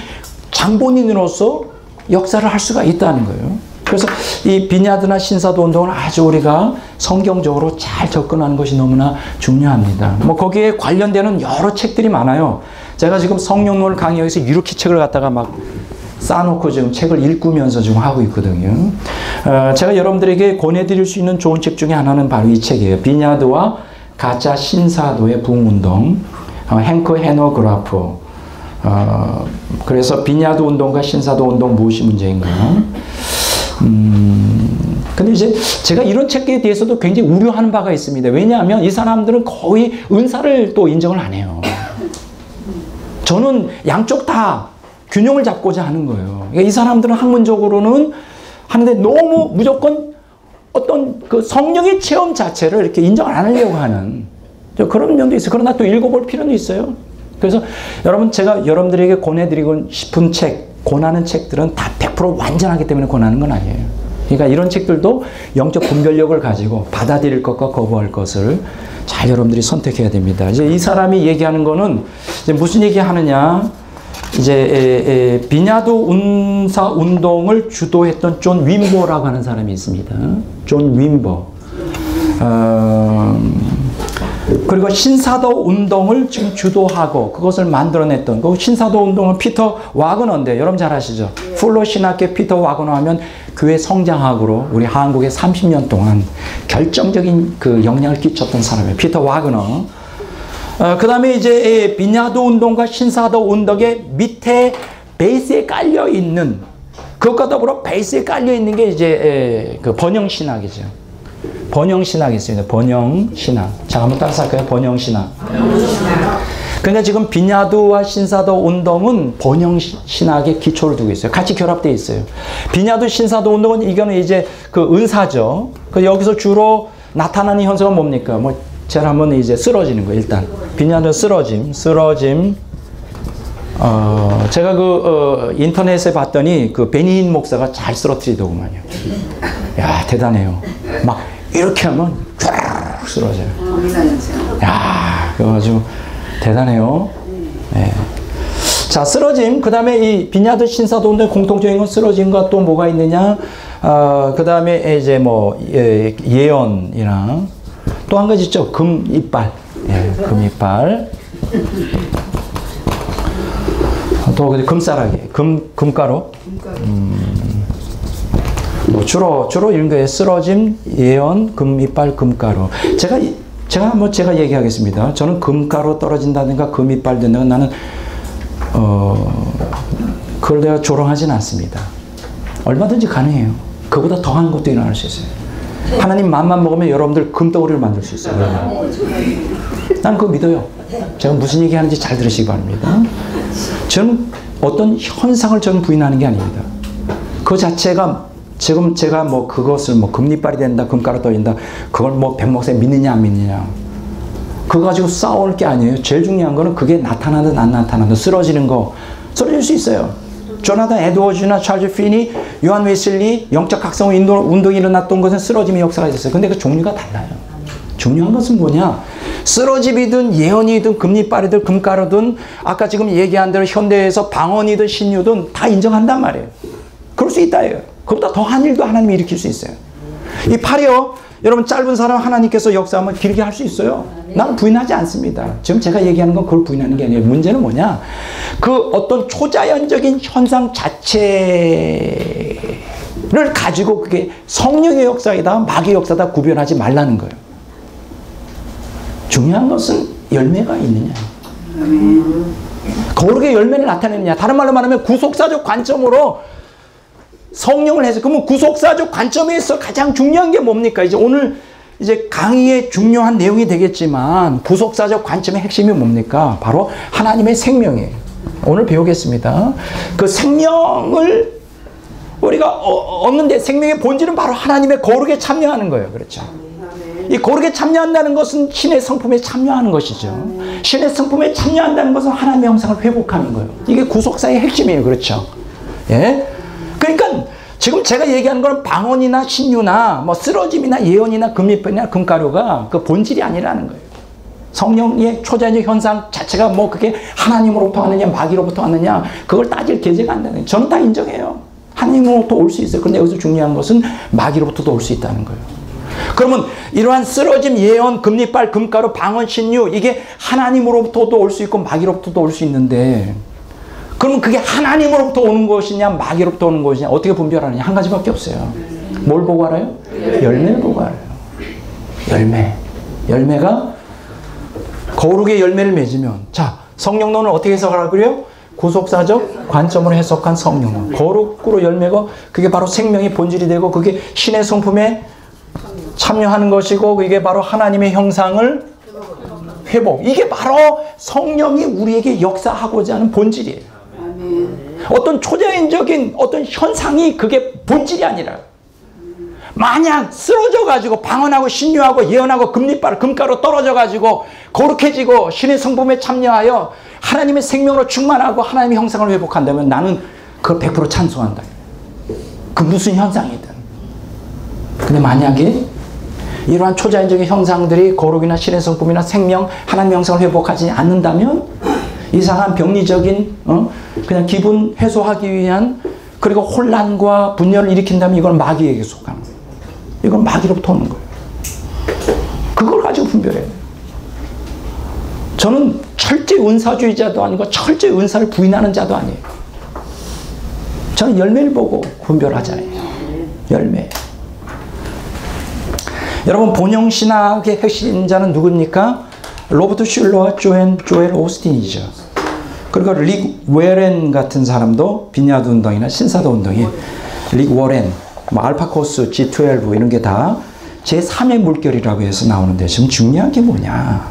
장본인으로서 역사를 할 수가 있다는 거예요. 그래서 이 빈야드나 신사도 운동을 아주 우리가 성경적으로 잘 접근하는 것이 너무나 중요합니다. 뭐 거기에 관련되는 여러 책들이 많아요. 제가 지금 성령론을 강의해서 이렇게 책을 갖다가 막 쌓아놓고 지금 책을 읽으면서 지금 하고 있거든요. 제가 여러분들에게 권해드릴 수 있는 좋은 책 중에 하나는 바로 이 책이에요. 빈야드와 가짜 신사도의 부흥운동, 행크 헤너그라프. 그래서 빈야드 운동과 신사도 운동 무엇이 문제인가? 근데 이제 제가 이런 책에 대해서도 굉장히 우려하는 바가 있습니다. 왜냐하면 이 사람들은 거의 은사를 또 인정을 안 해요. 저는 양쪽 다 균형을 잡고자 하는 거예요. 그러니까 이 사람들은 학문적으로는 하는데 너무 무조건 어떤 그 성령의 체험 자체를 이렇게 인정을 안 하려고 하는 그런 면도 있어요. 그러나 또 읽어볼 필요는 있어요. 그래서 여러분, 제가 여러분들에게 권해드리고 싶은 책, 권하는 책들은 다 100% 완전하기 때문에 권하는 건 아니에요. 그러니까 이런 책들도 영적 분별력을 가지고 받아들일 것과 거부할 것을 잘 여러분들이 선택해야 됩니다. 이제 이 사람이 얘기하는 거는 이제 무슨 얘기 하느냐. 이제 빈야드 운사 운동을 주도했던 존 윈버라고 하는 사람이 있습니다. 존 윈버. 그리고 신사도 운동을 지금 주도하고 그것을 만들어냈던 그 신사도 운동은 피터 와그너인데 여러분 잘 아시죠? 풀로 신학계 피터 와그너 하면 교회 성장학으로 우리 한국에 30년 동안 결정적인 그 영향을 끼쳤던 사람이에요. 피터 와그너. 그 다음에 이제 빈야드 운동과 신사도 운동의 밑에 베이스에 깔려 있는, 그것과 더불어 베이스에 깔려 있는 게 이제 그 번영신학이죠. 번영신학이 있습니다. 번영신학. 자, 한번 따라서 할까요? 번영신학. 그러니까 지금 빈야드와 신사도 운동은 번영신학의 기초를 두고 있어요. 같이 결합되어 있어요. 빈야드 신사도 운동은 이거는 이제 그 은사죠. 그 여기서 주로 나타나는 현상은 뭡니까? 뭐 제가 한번 이제 쓰러지는 거 일단. 빈야드 쓰러짐. 제가 그 인터넷에 봤더니 그 베니힌 목사가 잘 쓰러뜨리더구만요. 야, 대단해요. 막 이렇게 하면 쫙 쓰러져요. 야, 그거 아주 대단해요. 네. 자, 쓰러짐. 그 다음에 이 빈야드 신사도 운동의 공통적인 건 쓰러짐과 또 뭐가 있느냐. 그 다음에 이제 뭐 예언이랑 또 한 가지 있죠. 금 이빨. 예, 금 이빨. 또 금싸라기. 금가루. 뭐 주로 이런 거에 쓰러짐, 예언, 금 이빨, 금가루. 제가 얘기하겠습니다. 저는 금가루 떨어진다든가 금 이빨 된다든가 나는 그걸 내가 조롱하진 않습니다. 얼마든지 가능해요. 그보다 더한 것도 일어날 수 있어요. 하나님 마음만 먹으면 여러분들 금덩어리를 만들 수 있어요. 나는 그거 믿어요. 제가 무슨 얘기하는지 잘 들으시기 바랍니다. 저는 어떤 현상을 저는 부인하는 게 아닙니다. 그 자체가 지금 제가 뭐 그것을 뭐 금리빨이 된다, 금가루 떨린다, 그걸 뭐 백목사님 믿느냐 안 믿느냐, 그거 가지고 싸울 게 아니에요. 제일 중요한 거는 그게 나타나든 안 나타나든 쓰러지는 거, 쓰러질 수 있어요. 조나단 에드워즈나 찰즈 피니, 요한 웨슬리, 영적 각성 운동이 일어났던 것은 쓰러짐의 역사가 있었어요. 근데 그 종류가 달라요. 중요한 것은 뭐냐? 쓰러집이든 예언이든 금리빨이든 금가루든 아까 지금 얘기한 대로 현대에서 방언이든 신유든 다 인정한단 말이에요. 그럴 수 있다예요. 그보다 더한 일도 하나님이 일으킬 수 있어요. 이 팔이요. 여러분 짧은 사람 하나님께서 역사하면 길게 할 수 있어요. 나는 부인하지 않습니다. 지금 제가 얘기하는 건 그걸 부인하는 게 아니에요. 문제는 뭐냐? 그 어떤 초자연적인 현상 자체를 가지고 그게 성령의 역사이다 마귀의 역사다 구별하지 말라는 거예요. 중요한 것은 열매가 있느냐. 거룩의 열매를 나타내느냐. 다른 말로 말하면 구속사적 관점으로 성령을 해서 그러면 구속사적 관점에서 가장 중요한 게 뭡니까? 이제 오늘 이제 강의의 중요한 내용이 되겠지만 구속사적 관점의 핵심이 뭡니까? 바로 하나님의 생명이에요. 오늘 배우겠습니다. 그 생명을 우리가 얻는데 생명의 본질은 바로 하나님의 거룩에 참여하는 거예요. 그렇죠? 이 거룩에 참여한다는 것은 신의 성품에 참여하는 것이죠. 신의 성품에 참여한다는 것은 하나님의 형상을 회복하는 거예요. 이게 구속사의 핵심이에요. 그렇죠? 예? 그러니까 지금 제가 얘기하는 건 방언이나 신유나 뭐 쓰러짐이나 예언이나 금리빨이나 금가루가 그 본질이 아니라는 거예요. 성령의 초자연적 현상 자체가 뭐 그게 하나님으로부터 왔느냐 마귀로부터 왔느냐 그걸 따질 계제가 안 되는 거예요. 저는 다 인정해요. 하나님으로부터 올 수 있어요. 그런데 여기서 중요한 것은 마귀로부터도 올 수 있다는 거예요. 그러면 이러한 쓰러짐, 예언, 금리빨, 금가루, 방언, 신유 이게 하나님으로부터도 올 수 있고 마귀로부터도 올 수 있는데 그러면 그게 하나님으로부터 오는 것이냐 마귀로부터 오는 것이냐 어떻게 분별하느냐 한 가지밖에 없어요. 뭘 보고 알아요? 열매를 보고 알아요. 열매가 거룩의 열매를 맺으면 자 성령론을 어떻게 해석하라고요? 구속사적 관점으로 해석한 성령론. 거룩으로 열매가 그게 바로 생명의 본질이 되고 그게 신의 성품에 참여하는 것이고 그게 바로 하나님의 형상을 회복. 이게 바로 성령이 우리에게 역사하고자 하는 본질이에요. 어떤 초자연적인 어떤 현상이 그게 본질이 아니라 만약 쓰러져가지고 방언하고 신유하고 예언하고 금리빨 금가루 떨어져가지고 거룩해지고 신의 성품에 참여하여 하나님의 생명으로 충만하고 하나님의 형상을 회복한다면 나는 그걸 100% 찬송한다. 그 무슨 현상이든. 근데 만약에 이러한 초자연적인 형상들이 거룩이나 신의 성품이나 생명 하나님의 형상을 회복하지 않는다면 이상한 병리적인 그냥 기분 해소하기 위한 그리고 혼란과 분열을 일으킨다면 이건 마귀에게 속하는 거예요. 이건 마귀로부터 오는 거예요. 그걸 가지고 분별해요. 저는 철저히 은사주의자도 아니고 철저히 은사를 부인하는 자도 아니에요. 저는 열매를 보고 분별하잖아요. 열매. 여러분 본영신학의 핵심자는 누굽니까? 로버트 슐러와 조엘 오스틴이죠. 그리고 릭 워렌 같은 사람도 비냐드 운동이나 신사도 운동에 릭 워렌, 뭐 알파코스, G12 이런 게 다 제3의 물결이라고 해서 나오는데 지금 중요한 게 뭐냐?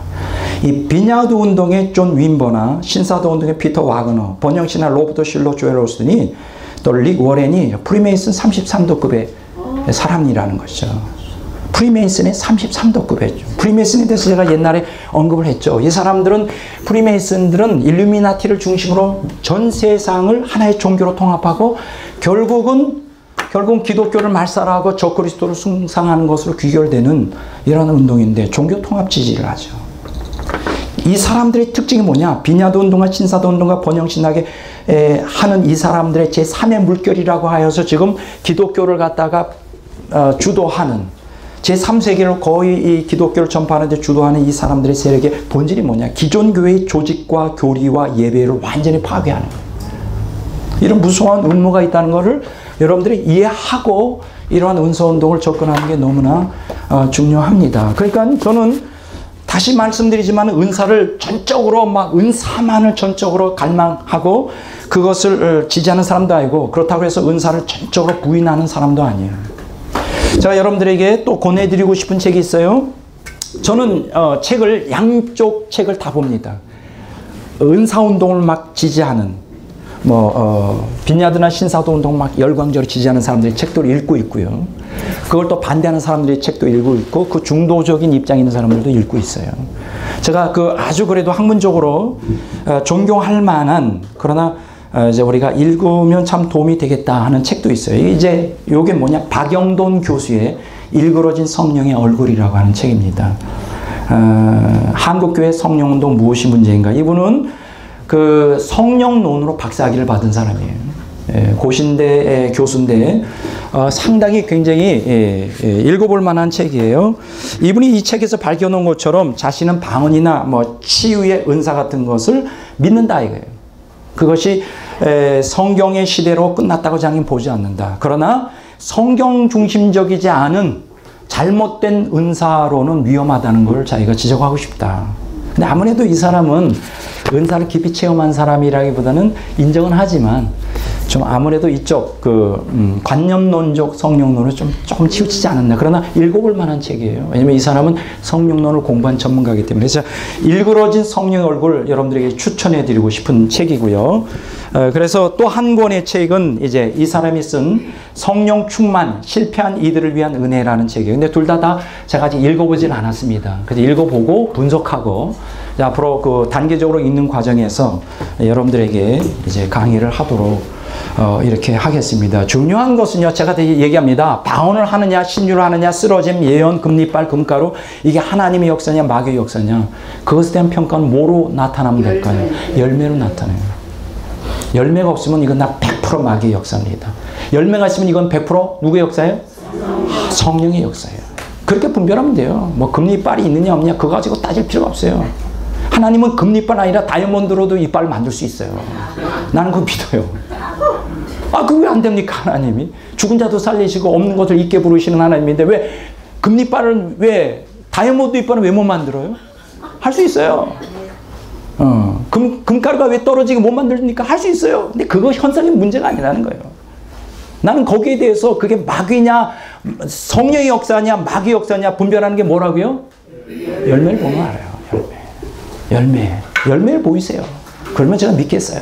이 비냐드 운동의 존 윈버나 신사도 운동의 피터 와그너, 번영신화 로버트 슐러, 조엘 오스틴이 또 릭 워렌이 프리메이슨 33도급의 사람이라는 것이죠. 프리메이슨의 33도급이죠. 프리메이슨에 대해서 제가 옛날에 언급을 했죠. 이 사람들은 프리메이슨들은 일루미나티를 중심으로 전 세상을 하나의 종교로 통합하고 결국은 기독교를 말살하고 적그리스도를 숭상하는 것으로 귀결되는 이런 운동인데 종교 통합 지지를 하죠. 이 사람들의 특징이 뭐냐? 비냐드 운동과 신사도 운동과 번영신학에 하는 이 사람들의 제3의 물결이라고 하여서 지금 기독교를 갖다가 주도하는 제3세계를 거의 이 기독교를 전파하는 데 주도하는 이 사람들의 세력의 본질이 뭐냐? 기존 교회의 조직과 교리와 예배를 완전히 파괴하는 거예요. 이런 무서운 음모가 있다는 것을 여러분들이 이해하고 이러한 은사운동을 접근하는 게 너무나 중요합니다. 그러니까 저는 다시 말씀드리지만 은사를 전적으로 막 은사만을 전적으로 갈망하고 그것을 지지하는 사람도 아니고 그렇다고 해서 은사를 전적으로 부인하는 사람도 아니에요. 제가 여러분들에게 또 권해드리고 싶은 책이 있어요. 저는 책을 양쪽 책을 다 봅니다. 은사운동을 막 지지하는 비냐드나 신사도 운동 막 열광적으로 지지하는 사람들의 책도 읽고 있고요. 그걸 또 반대하는 사람들의 책도 읽고 있고 그 중도적인 입장에 있는 사람들도 읽고 있어요. 제가 아주 그래도 학문적으로 존경할 만한 그러나 이제 우리가 읽으면 참 도움이 되겠다 하는 책도 있어요. 이제 요게 뭐냐? 박영돈 교수의 일그러진 성령의 얼굴이라고 하는 책입니다. 한국교회 성령운동 무엇이 문제인가? 이분은 그 성령론으로 박사학위를 받은 사람이에요. 고신대 교수인데 상당히 굉장히 읽어볼 만한 책이에요. 이분이 이 책에서 밝혀놓은 것처럼 자신은 방언이나 뭐 치유의 은사 같은 것을 믿는다 이거예요. 그것이 성경의 시대로 끝났다고 자기는 보지 않는다. 그러나 성경 중심적이지 않은 잘못된 은사로는 위험하다는 걸 자기가 지적하고 싶다. 근데 아무래도 이 사람은 은사를 깊이 체험한 사람이라기보다는 인정은 하지만 좀 아무래도 이쪽 관념론적 성령론을 조금 치우치지 않았나. 그러나 읽어볼 만한 책이에요. 왜냐면 이 사람은 성령론을 공부한 전문가이기 때문에. 그래서 일그러진 성령의 얼굴 여러분들에게 추천해드리고 싶은 책이고요. 그래서 또 한 권의 책은 이제 이 사람이 쓴 성령 충만 실패한 이들을 위한 은혜라는 책이에요. 근데 둘 다 제가 아직 읽어보진 않았습니다. 그래서 읽어보고 분석하고 앞으로 그 단계적으로 읽는 과정에서 여러분들에게 이제 강의를 하도록 이렇게 하겠습니다. 중요한 것은요, 제가 얘기합니다. 방언을 하느냐, 신유를 하느냐, 쓰러짐, 예언, 금리빨, 금가루, 이게 하나님의 역사냐, 마귀의 역사냐, 그것에 대한 평가는 뭐로 나타나면 될까요? 열매로 나타나요. 열매가 없으면 이건 100% 마귀의 역사입니다. 열매가 있으면 이건 100% 누구의 역사예요? 성령의 역사예요. 그렇게 분별하면 돼요. 뭐 금리빨이 있느냐 없느냐 그거 가지고 따질 필요가 없어요. 하나님은 금리빨 아니라 다이아몬드로도 이빨을 만들 수 있어요. 나는 그거 믿어요. 그거 왜 안 됩니까? 하나님이 죽은 자도 살리시고 없는 것을 있게 부르시는 하나님인데 왜 금리빨을 왜 다이아몬드 이빨을 왜 못 만들어요? 할 수 있어요. 금가루가 왜 떨어지게 못 만듭니까? 할 수 있어요. 근데 그거 현상의 문제가 아니라는 거예요. 나는 거기에 대해서 그게 마귀냐 성령의 역사냐 마귀의 역사냐 분별하는 게 뭐라고요? 열매를 보면 알아요. 열매를 보이세요. 그러면 제가 믿겠어요.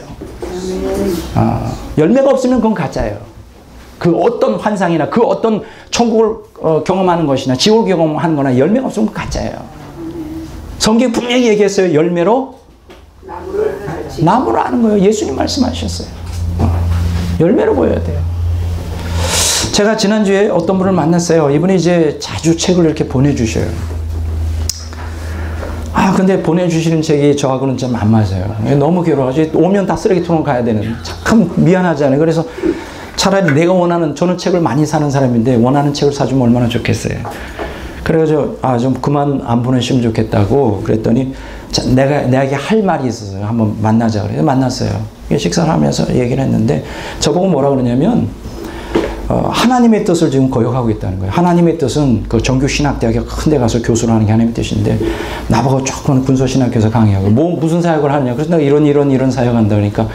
열매가 없으면 그건 가짜예요. 그 어떤 환상이나 그 어떤 천국을 경험하는 것이나 지옥을 경험하는 거나 열매가 없으면 그건 가짜예요. 성경이 분명히 얘기했어요. 열매로 나무를 아는 거예요. 예수님 말씀하셨어요. 열매로 보여야 돼요. 제가 지난주에 어떤 분을 만났어요. 이분이 이제 자주 책을 이렇게 보내주셔요. 근데 보내주시는 책이 저하고는 좀 안 맞아요. 너무 괴로워가지고 오면 다 쓰레기통으로 가야 되는. 참 미안하잖아요. 그래서 차라리 내가 원하는, 저는 책을 많이 사는 사람인데 원하는 책을 사주면 얼마나 좋겠어요. 그래가지고 좀 그만 안 보내시면 좋겠다고 그랬더니 내게 할 말이 있어서요. 한번 만나자 그래서 만났어요. 식사를 하면서 얘기를 했는데 저보고 뭐라 그러냐면 하나님의 뜻을 지금 거역하고 있다는 거예요. 하나님의 뜻은 그 정규신학대학에 큰 데 가서 교수를 하는 게 하나님의 뜻인데 나보고 조금 군소신학교에서 강의하고 무슨 사역을 하느냐. 그래서 내가 이런 사역한다 그러니까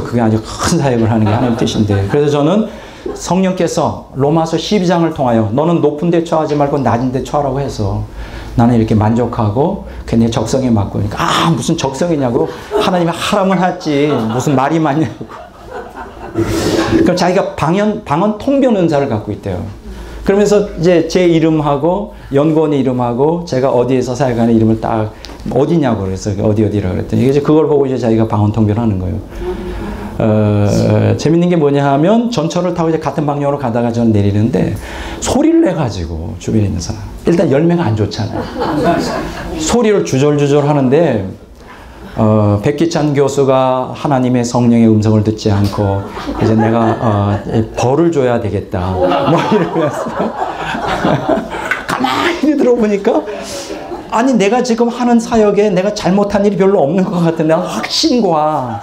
그게 아주 큰 사역을 하는 게 하나님의 뜻인데. 그래서 저는 성령께서 로마서 12장을 통하여 너는 높은 데 처하지 말고 낮은 데 처하라고 해서 나는 이렇게 만족하고 내 적성에 맞고 그러니까 무슨 적성이냐고. 하나님이 하라면 하지 무슨 말이 많냐고. 그럼 자기가 방언 통변 은사를 갖고 있대요. 그러면서 이제 제 이름하고 연구원의 이름하고 제가 어디에서 사역하는 이름을 딱 어디냐고 그래서 어디라고 그랬더니 이제 그걸 보고 이제 자기가 방언 통변하는 거예요. 재밌는 게 뭐냐 하면 전철을 타고 이제 같은 방향으로 가다가 저는 내리는데 소리를 내가지고 주변에 있는 사람 일단 열매가 안 좋잖아요. 소리를 주절주절 하는데 백기찬 교수가 하나님의 성령의 음성을 듣지 않고 이제 내가 벌을 줘야 되겠다 뭐 이러면서 가만히 들어보니까 아니 내가 지금 하는 사역에 내가 잘못한 일이 별로 없는 것 같은데 확신과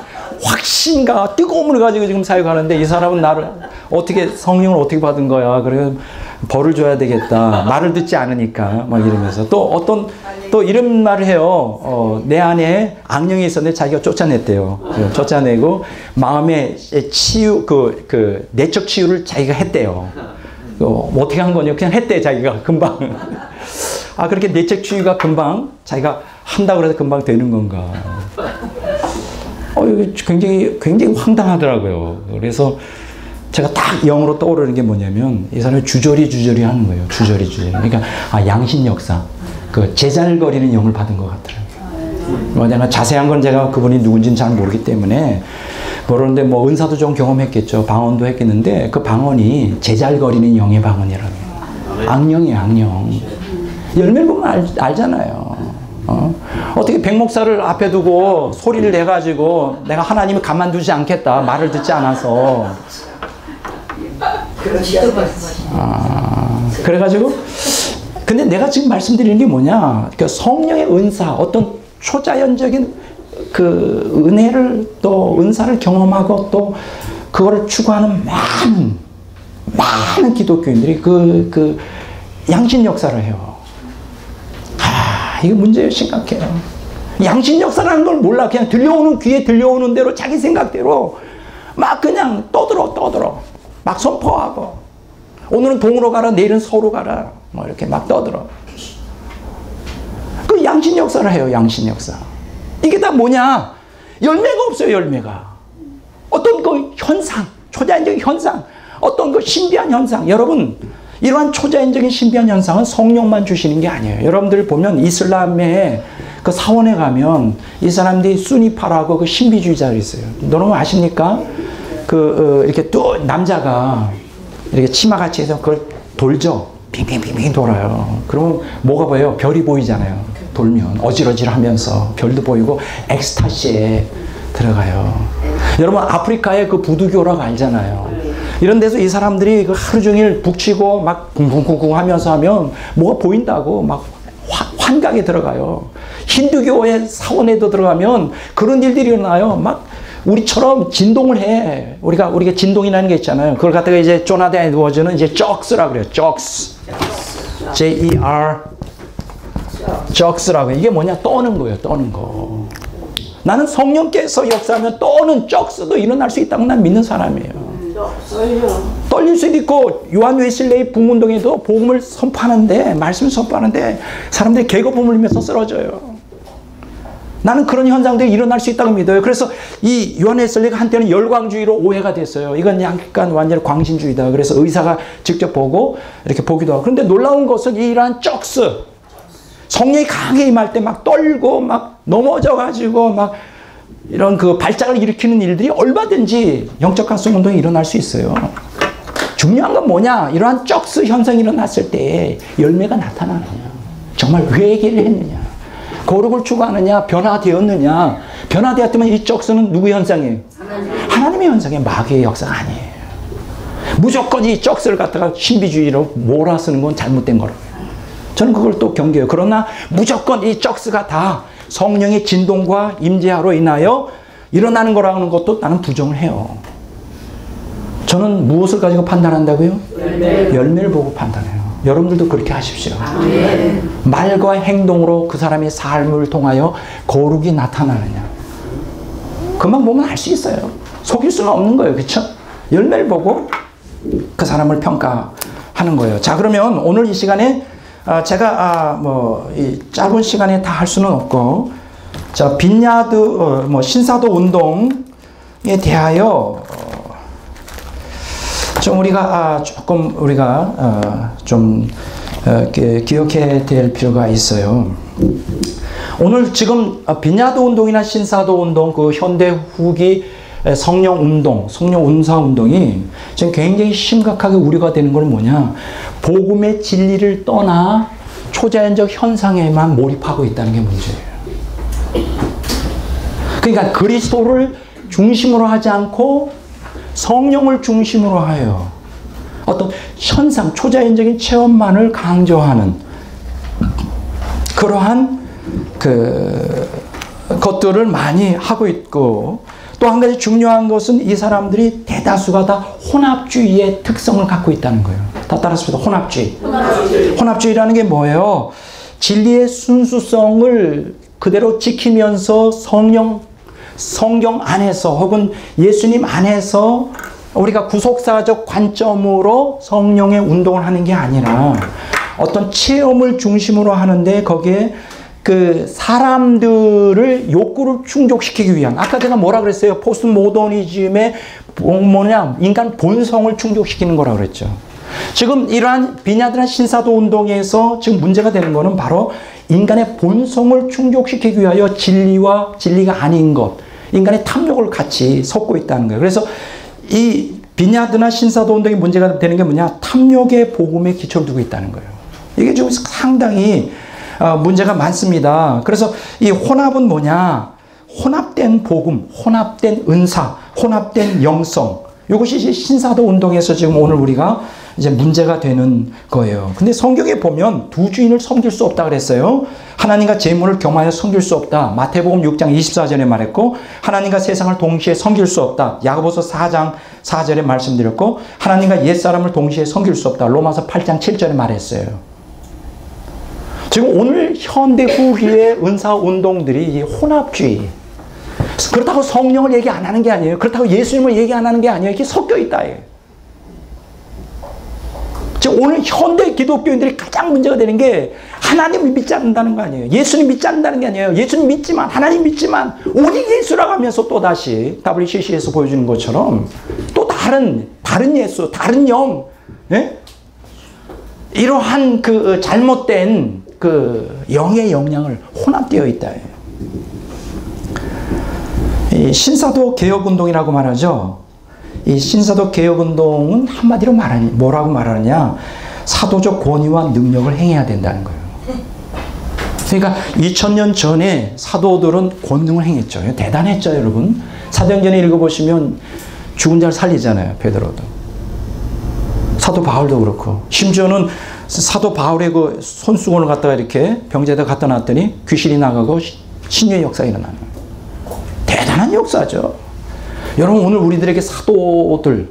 뜨거움을 가지고 지금 사역하는데 이 사람은 나를 어떻게 성령을 어떻게 받은 거야. 그래서 벌을 줘야 되겠다. 말을 듣지 않으니까 막 이러면서 또 이런 말을 해요. 내 안에 악령이 있었는데 자기가 쫓아냈대요. 쫓아내고 마음의 치유 그 내적 치유를 자기가 했대요. 어떻게 한 거냐? 그냥 했대 자기가 금방. 그렇게 내적 치유가 금방 자기가 한다고 해서 금방 되는 건가? 이게 굉장히 황당하더라고요. 그래서 제가 딱 영어로 떠오르는 게 뭐냐면 이 사람이 주저리 하는 거예요. 주저리. 그러니까 양신 역사, 그 제잘거리는 영을 받은 것 같더라고요. 내가 자세한 건 제가 그분이 누군지는 잘 모르기 때문에 그런데 뭐 은사도 좀 경험했겠죠. 방언도 했겠는데 그 방언이 제잘거리는 영의 방언이라며. 악령이에요, 악령. 열매를 보면 알잖아요. 어떻게 백목사를 앞에 두고 소리를 내가지고 내가 하나님을 가만두지 않겠다 말을 듣지 않아서 그래가지고 근데 내가 지금 말씀드리는 게 뭐냐, 그 성령의 은사, 어떤 초자연적인 그 은혜를 또 은사를 경험하고 또 그거를 추구하는 많은 기독교인들이 그 양신 역사를 해요. 이거 문제예요. 심각해요. 양신 역사라는 걸 몰라. 그냥 들려오는 귀에 들려오는 대로 자기 생각대로 막 그냥 떠들어. 막 선포하고 오늘은 동으로 가라, 내일은 서로 가라, 뭐 이렇게 막 떠들어. 그 양신 역사를 해요. 양신 역사. 이게 다 뭐냐? 열매가 없어요. 열매가. 어떤 그 현상, 초자연적인 현상, 어떤 그 신비한 현상. 여러분, 이러한 초자연적인 신비한 현상은 성령만 주시는 게 아니에요. 여러분들 보면 이슬람의 그 사원에 가면 이 사람들이 수니파라고 그 신비주의자들이 있어요. 여러분 아십니까? 이렇게 또 남자가 이렇게 치마같이 해서 그걸 돌죠. 빙빙빙빙 돌아요. 그러면 뭐가 보여요? 별이 보이잖아요. 돌면 어질어질하면서 별도 보이고 엑스타시에 들어가요. 여러분 아프리카의 그 부두교라고 알잖아요. 이런 데서 이 사람들이 그 하루 종일 북치고 막 쿵쿵쿵쿵 하면서 하면 뭐가 보인다고 막 환각에 들어가요. 힌두교의 사원에도 들어가면 그런 일들이 일어나요. 막 우리처럼 진동을 해. 우리가 진동이라는 게 있잖아요. 그걸 갖다가 이제 조나단 에드워즈는 이제 적스라고 그래요. 적스. J-E-R. 적스라고. 이게 뭐냐? 떠는 거예요. 떠는 거. 나는 성령께서 역사하면 떠는 적스도 일어날 수 있다고 난 믿는 사람이에요. 떨릴 수도 있고 요한 웨슬레이 붕운동에도 복음을 선포하는데 말씀을 선포하는데 사람들이 개거품을 흘리면서 쓰러져요. 나는 그런 현상들이 일어날 수 있다고 믿어요. 그래서 이 요한 웨슬레이가 한때는 열광주의로 오해가 됐어요. 이건 약간 완전히 광신주의다. 그래서 의사가 직접 보고 이렇게 보기도 하고. 그런데 놀라운 것은 이러한 적스, 성령이 강하게 임할 때 막 떨고 막 넘어져가지고 막 이런 그 발작을 일으키는 일들이 얼마든지 영적 가속 운동이 일어날 수 있어요. 중요한 건 뭐냐? 이러한 적스 현상이 일어났을 때 열매가 나타나느냐, 정말 회개를 했느냐, 거룩을 추구하느냐, 변화되었느냐. 변화되었다면 이 적스는 누구 현상이에요? 하나님의 현상이에요. 마귀의 역사가 아니에요. 무조건 이 적스를 갖다가 신비주의로 몰아쓰는 건 잘못된 거라고요. 저는 그걸 또 경계해요. 그러나 무조건 이 적스가 다 성령의 진동과 임재하로 인하여 일어나는 거라는 것도 나는 부정을 해요. 저는 무엇을 가지고 판단한다고요? 열매를 보고 판단해요. 여러분들도 그렇게 하십시오. 아멘. 말과 행동으로 그 사람의 삶을 통하여 거룩이 나타나느냐. 그만 보면 알 수 있어요. 속일 수는 없는 거예요. 그렇죠? 열매를 보고 그 사람을 평가하는 거예요. 자, 그러면 오늘 이 시간에 제가 이 짧은 시간에 다 할 수는 없고, 자, 빈야드 신사도 운동에 대하여 좀 우리가 조금 좀 기억해야 될 필요가 있어요. 오늘 지금 빈야드 운동이나 신사도 운동, 그 현대 후기 성령 운동, 성령 은사 운동이 지금 굉장히 심각하게 우려가 되는 건 뭐냐? 복음의 진리를 떠나 초자연적 현상에만 몰입하고 있다는 게 문제예요. 그러니까 그리스도를 중심으로 하지 않고 성령을 중심으로 하여 어떤 현상, 초자연적인 체험만을 강조하는 그러한 것들을 많이 하고 있고, 또 한 가지 중요한 것은 이 사람들이 대다수가 다 혼합주의의 특성을 갖고 있다는 거예요. 다 따라서 혼합주의. 혼합주의라는 게 뭐예요? 진리의 순수성을 그대로 지키면서 성경 안에서 혹은 예수님 안에서 우리가 구속사적 관점으로 성령의 운동을 하는 게 아니라 어떤 체험을 중심으로 하는데 거기에 그 사람들을 욕구를 충족시키기 위한, 아까 제가 뭐라 그랬어요? 포스트 모더니즘의 뭐냐? 인간 본성을 충족시키는 거라고 그랬죠. 지금 이러한 빈야드나 신사도 운동에서 지금 문제가 되는 거는 바로 인간의 본성을 충족시키기 위하여 진리와 진리가 아닌 것, 인간의 탐욕을 같이 섞고 있다는 거예요. 그래서 이 비냐드나 신사도 운동의 문제가 되는 게 뭐냐? 탐욕의 복음에 기초를 두고 있다는 거예요. 이게 좀 상당히 문제가 많습니다. 그래서 이 혼합은 뭐냐? 혼합된 복음, 혼합된 은사, 혼합된 영성. 이것이 이제 신사도 운동에서 지금 오늘 우리가 이제 문제가 되는 거예요. 근데 성경에 보면 두 주인을 섬길 수 없다 그랬어요. 하나님과 재물을 겸하여 섬길 수 없다. 마태복음 6장 24절에 말했고, 하나님과 세상을 동시에 섬길 수 없다. 야고보서 4장 4절에 말씀드렸고, 하나님과 옛사람을 동시에 섬길 수 없다. 로마서 8장 7절에 말했어요. 지금 오늘 현대 후기의 은사 운동들이 혼합주의. 그렇다고 성령을 얘기 안 하는 게 아니에요. 그렇다고 예수님을 얘기 안 하는 게 아니에요. 이게 섞여 있다. 지금 오늘 현대 기독교인들이 가장 문제가 되는 게 하나님을 믿지 않는다는 거 아니에요. 예수님 믿지 않는다는 게 아니에요. 예수님 믿지만, 하나님 믿지만, 오직 예수라고 하면서 또 다시 WCC에서 보여주는 것처럼 또 다른 예수, 다른 영, 예? 이러한 그 잘못된 그 영의 영향을 혼합되어 있다. 이 신사도 개혁운동이라고 말하죠. 이 신사도 개혁운동은 한마디로 뭐라고 말하느냐? 사도적 권위와 능력을 행해야 된다는 거예요. 그러니까 2000년 전에 사도들은 권능을 행했죠. 대단했죠, 여러분. 사도행전에 읽어보시면 죽은 자를 살리잖아요, 베드로도. 사도 바울도 그렇고. 심지어는 사도 바울의 그 손수건을 갖다가 이렇게 병자에다 갖다 놨더니 귀신이 나가고 신유의 역사가 일어나는 거예요. 대단한 역사죠. 여러분, 오늘 우리들에게 사도들,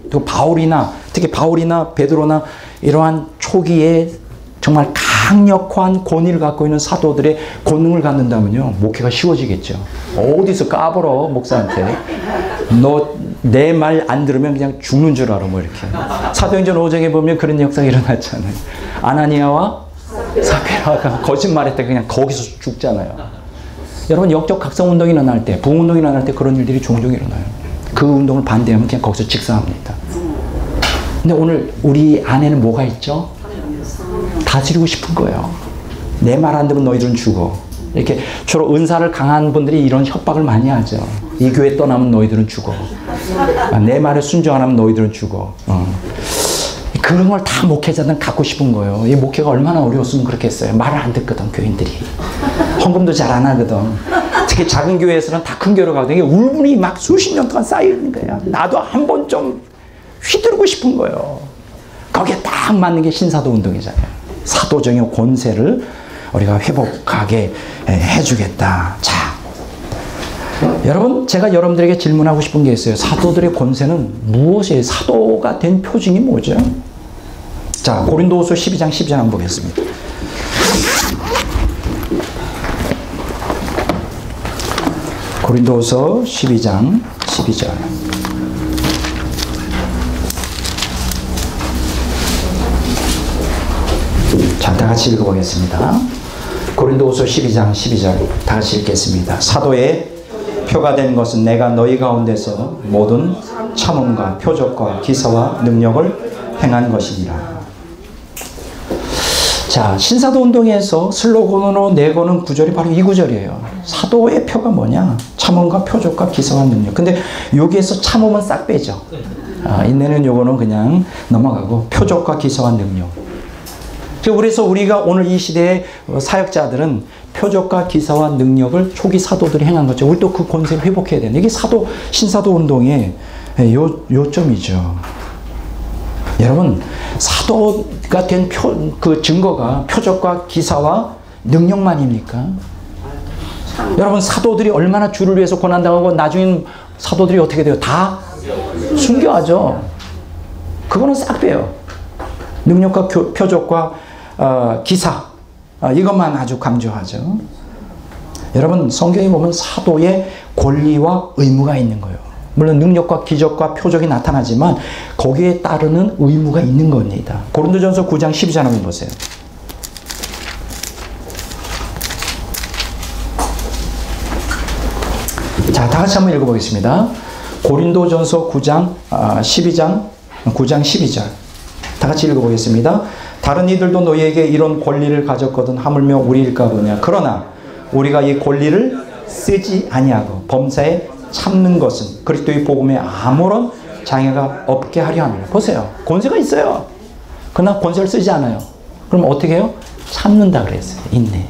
특히 바울이나 베드로나 이러한 초기에 정말 강력한 권위를 갖고 있는 사도들의 권능을 갖는다면요, 목회가 쉬워지겠죠. 어디서 까불어, 목사한테. 너 내 말 안 들으면 그냥 죽는 줄 알아, 뭐 이렇게. 사도행전 5장에 보면 그런 역사가 일어났잖아요. 아나니아와 사피라가 거짓말했다가 그냥 거기서 죽잖아요. 여러분, 역적 각성운동이 일어날 때, 부흥운동이 일어날 때 그런 일들이 종종 일어나요. 그 운동을 반대하면 그냥 거기서 직사합니다. 근데 오늘 우리 안에는 뭐가 있죠? 다스리고 싶은 거예요. 내 말 안 들으면 너희들은 죽어. 이렇게 주로 은사를 강한 분들이 이런 협박을 많이 하죠. 이 교회 떠나면 너희들은 죽어. 내 말에 순종 안 하면 너희들은 죽어. 그런 걸 다 목회자들은 갖고 싶은 거예요. 이 목회가 얼마나 어려웠으면 그렇겠어요. 말을 안 듣거든, 교인들이. 헌금도 잘 안 하거든. 특히 작은 교회에서는 다 큰 교회로 가거든. 울분이 막 수십 년 동안 쌓이는 거야. 나도 한번 좀 휘두르고 싶은 거예요. 거기에 딱 맞는 게 신사도 운동이잖아요. 사도적인 권세를 우리가 회복하게 해주겠다. 자, 여러분, 제가 여러분들에게 질문하고 싶은 게 있어요. 사도들의 권세는 무엇이에요? 사도가 된 표징이 뭐죠? 자, 고린도후서 12장 12절 한번 보겠습니다. 고린도후서 12장 12절. 자, 다 같이 읽어보겠습니다. 고린도후서 12장 12절 다 같이 읽겠습니다. 사도의 표가 된 것은 내가 너희 가운데서 모든 참음과 표적과 기사와 능력을 행한 것이니라. 자, 신사도 운동에서 슬로건으로 내거는 구절이 바로 이 구절이에요. 사도의 표가 뭐냐? 참음과 표적과 기사와 능력. 근데 여기에서 참음은 싹 빼죠. 인내는 요거는 그냥 넘어가고 표적과 기사와 능력. 그래서 우리가 오늘 이 시대의 사역자들은 표적과 기사와 능력을 초기 사도들이 행한 거죠. 우리 또 그 권세를 회복해야 되는. 이게 신사도 운동의 요점이죠. 여러분, 사도가 된 그 증거가 표적과 기사와 능력만입니까? 여러분, 사도들이 얼마나 주를 위해서 고난당하고 나중엔 사도들이 어떻게 돼요? 다 순교하죠. 그거는 싹 빼요. 능력과 표적과 기사, 이것만 아주 강조하죠. 여러분, 성경에 보면 사도의 권리와 의무가 있는 거예요. 물론 능력과 기적과 표적이 나타나지만 거기에 따르는 의무가 있는 겁니다. 고린도전서 9장 12절 한번 보세요. 자, 다 같이 한번 읽어보겠습니다. 고린도전서 9장 12절 다 같이 읽어보겠습니다. 다른 이들도 너희에게 이런 권리를 가졌거든 하물며 우리일까 보냐. 그러나 우리가 이 권리를 쓰지 아니하고 범사에 참는 것은 그리스도의 복음에 아무런 장애가 없게 하려 합니다. 보세요. 권세가 있어요. 그러나 권세를 쓰지 않아요. 그럼 어떻게 해요? 참는다 그랬어요. 인내.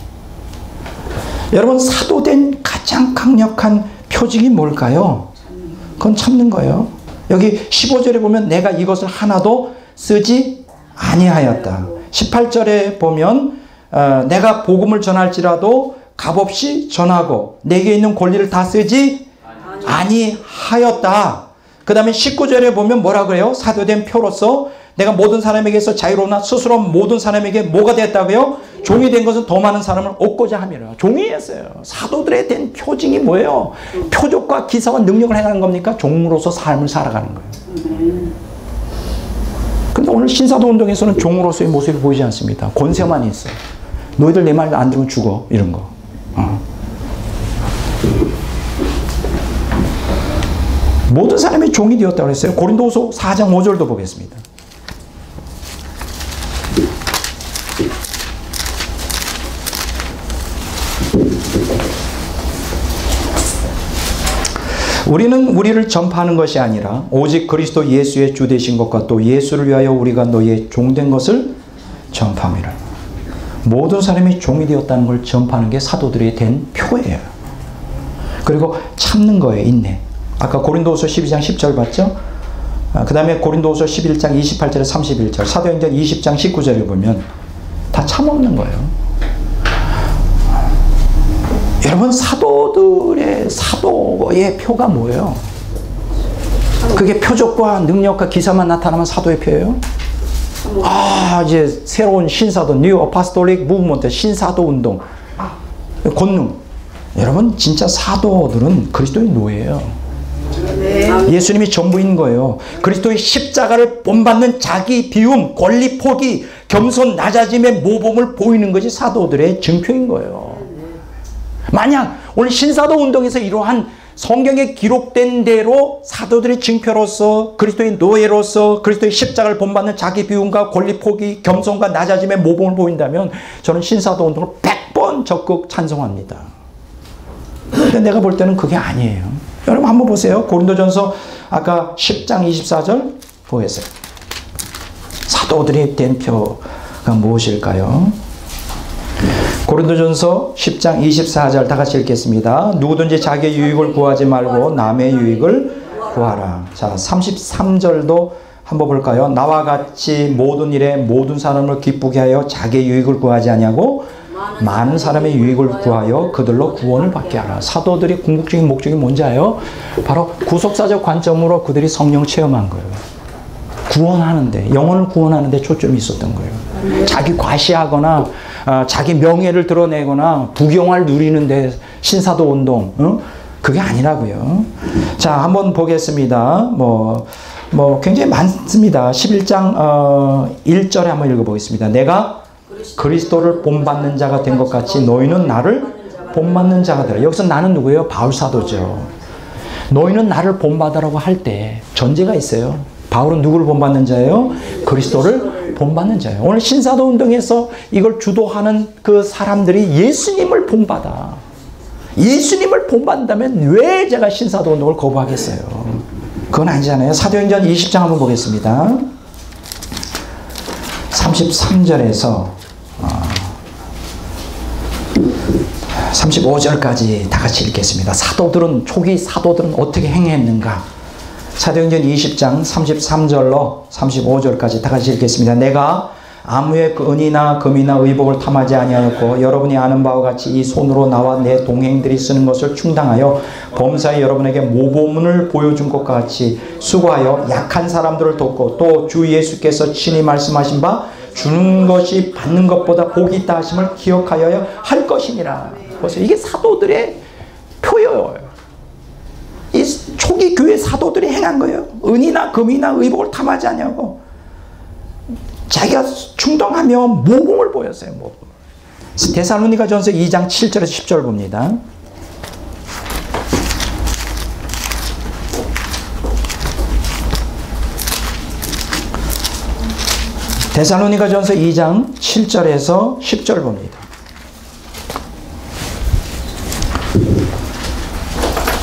여러분, 사도된 가장 강력한 표징이 뭘까요? 그건 참는 거예요. 여기 15절에 보면 내가 이것을 하나도 쓰지 아니하였다. 18절에 보면 내가 복음을 전할지라도 값없이 전하고 내게 있는 권리를 다 쓰지 아니하였다. 그 다음에 19절에 보면 뭐라 그래요? 사도된 표로서 내가 모든 사람에게서 자유로우나 스스로 모든 사람에게 뭐가 됐다고요? 종이 된 것은 더 많은 사람을 얻고자 함이라. 종이였어요. 사도들에 된 표징이 뭐예요? 표적과 기사와 능력을 행하는 겁니까? 종으로서 삶을 살아가는 거예요. 근데 오늘 신사도운동에서는 종으로서의 모습이 보이지 않습니다. 권세만 있어요. 너희들 내 말 안 들으면 죽어. 이런 거. 모든 사람이 종이 되었다고 했어요. 고린도후서 4장 5절도 보겠습니다. 우리는 우리를 전파하는 것이 아니라 오직 그리스도 예수의 주 되신 것과 또 예수를 위하여 우리가 너희의 종된 것을 전파함이라. 모든 사람이 종이 되었다는 걸 전파하는 게 사도들이 된 표예요. 그리고 참는 거예요. 인내. 아까 고린도후서 12장 10절 봤죠? 그 다음에 고린도후서 11장 28절에 31절, 사도행전 20장 19절에 보면 다 참없는 거예요. 여러분, 사도의 표가 뭐예요? 그게 표적과 능력과 기사만 나타나면 사도의 표예요? 이제 새로운 신사도, 뉴 어파스톨릭 무브먼트, 신사도 운동, 권능. 여러분, 진짜 사도들은 그리스도의 노예예요. 예수님이 전부인 거예요. 그리스도의 십자가를 본받는 자기 비움, 권리 포기, 겸손, 낮아짐의 모범을 보이는 것이 사도들의 증표인 거예요. 만약 오늘 신사도 운동에서 이러한 성경에 기록된 대로 사도들의 증표로서 그리스도의 노예로서 그리스도의 십자가를 본받는 자기 비움과 권리 포기, 겸손과 낮아짐의 모범을 보인다면 저는 신사도 운동을 100번 적극 찬성합니다. 근데 내가 볼 때는 그게 아니에요. 여러분 한번 보세요. 고린도전서 아까 10장 24절 보겠어요. 사도들이 된 표가 무엇일까요? 고린도전서 10장 24절 다 같이 읽겠습니다. 누구든지 자기의 유익을 구하지 말고 남의 유익을 구하라. 자, 33절도 한번 볼까요? 나와 같이 모든 일에 모든 사람을 기쁘게 하여 자기의 유익을 구하지 아니하고 많은 사람의 유익을 구하여 그들로 구원을 받게 하라. 사도들의 궁극적인 목적이 뭔지 아요? 바로 구속사적 관점으로 그들이 성령 체험한 거예요. 구원하는데, 영혼을 구원하는데 초점이 있었던 거예요. 자기 과시하거나 자기 명예를 드러내거나 부경화를 누리는데 신사도 운동, 그게 아니라고요. 자, 한번 보겠습니다. 굉장히 많습니다. 11장 1절에 한번 읽어보겠습니다. 내가 그리스도를 본받는 자가 된 것 같이 너희는 나를 본받는 자가 되라. 여기서 나는 누구예요? 바울사도죠. 너희는 나를 본받으라고 할 때 전제가 있어요. 바울은 누구를 본받는 자예요? 그리스도를 본받는 자예요. 오늘 신사도 운동에서 이걸 주도하는 그 사람들이 예수님을 본받아. 예수님을 본받는다면 왜 제가 신사도 운동을 거부하겠어요? 그건 아니잖아요. 사도행전 20장 한번 보겠습니다. 33절에서 35절까지 다 같이 읽겠습니다. 초기 사도들은 어떻게 행했는가? 사도행전 20장 33절로 35절까지 다 같이 읽겠습니다. 내가 아무의 은이나 금이나 의복을 탐하지 아니하였고 여러분이 아는 바와 같이 이 손으로 나와 내 동행들이 쓰는 것을 충당하여 범사에 여러분에게 모범을 보여준 것과 같이 수고하여 약한 사람들을 돕고 또 주 예수께서 친히 말씀하신 바 주는 것이 받는 것보다 복이 있다 하심을 기억하여야 할 것이니라. 보세요. 이게 사도들의 표예요. 이 초기 교회 사도들이 행한 거예요. 은이나 금이나 의복을 탐하지 않냐고. 자기가 충동하며 모범을 보였어요. 모범. 데살로니가전서 2장 7절에서 10절 봅니다. 데살로니가전서 2장 7절에서 10절 봅니다.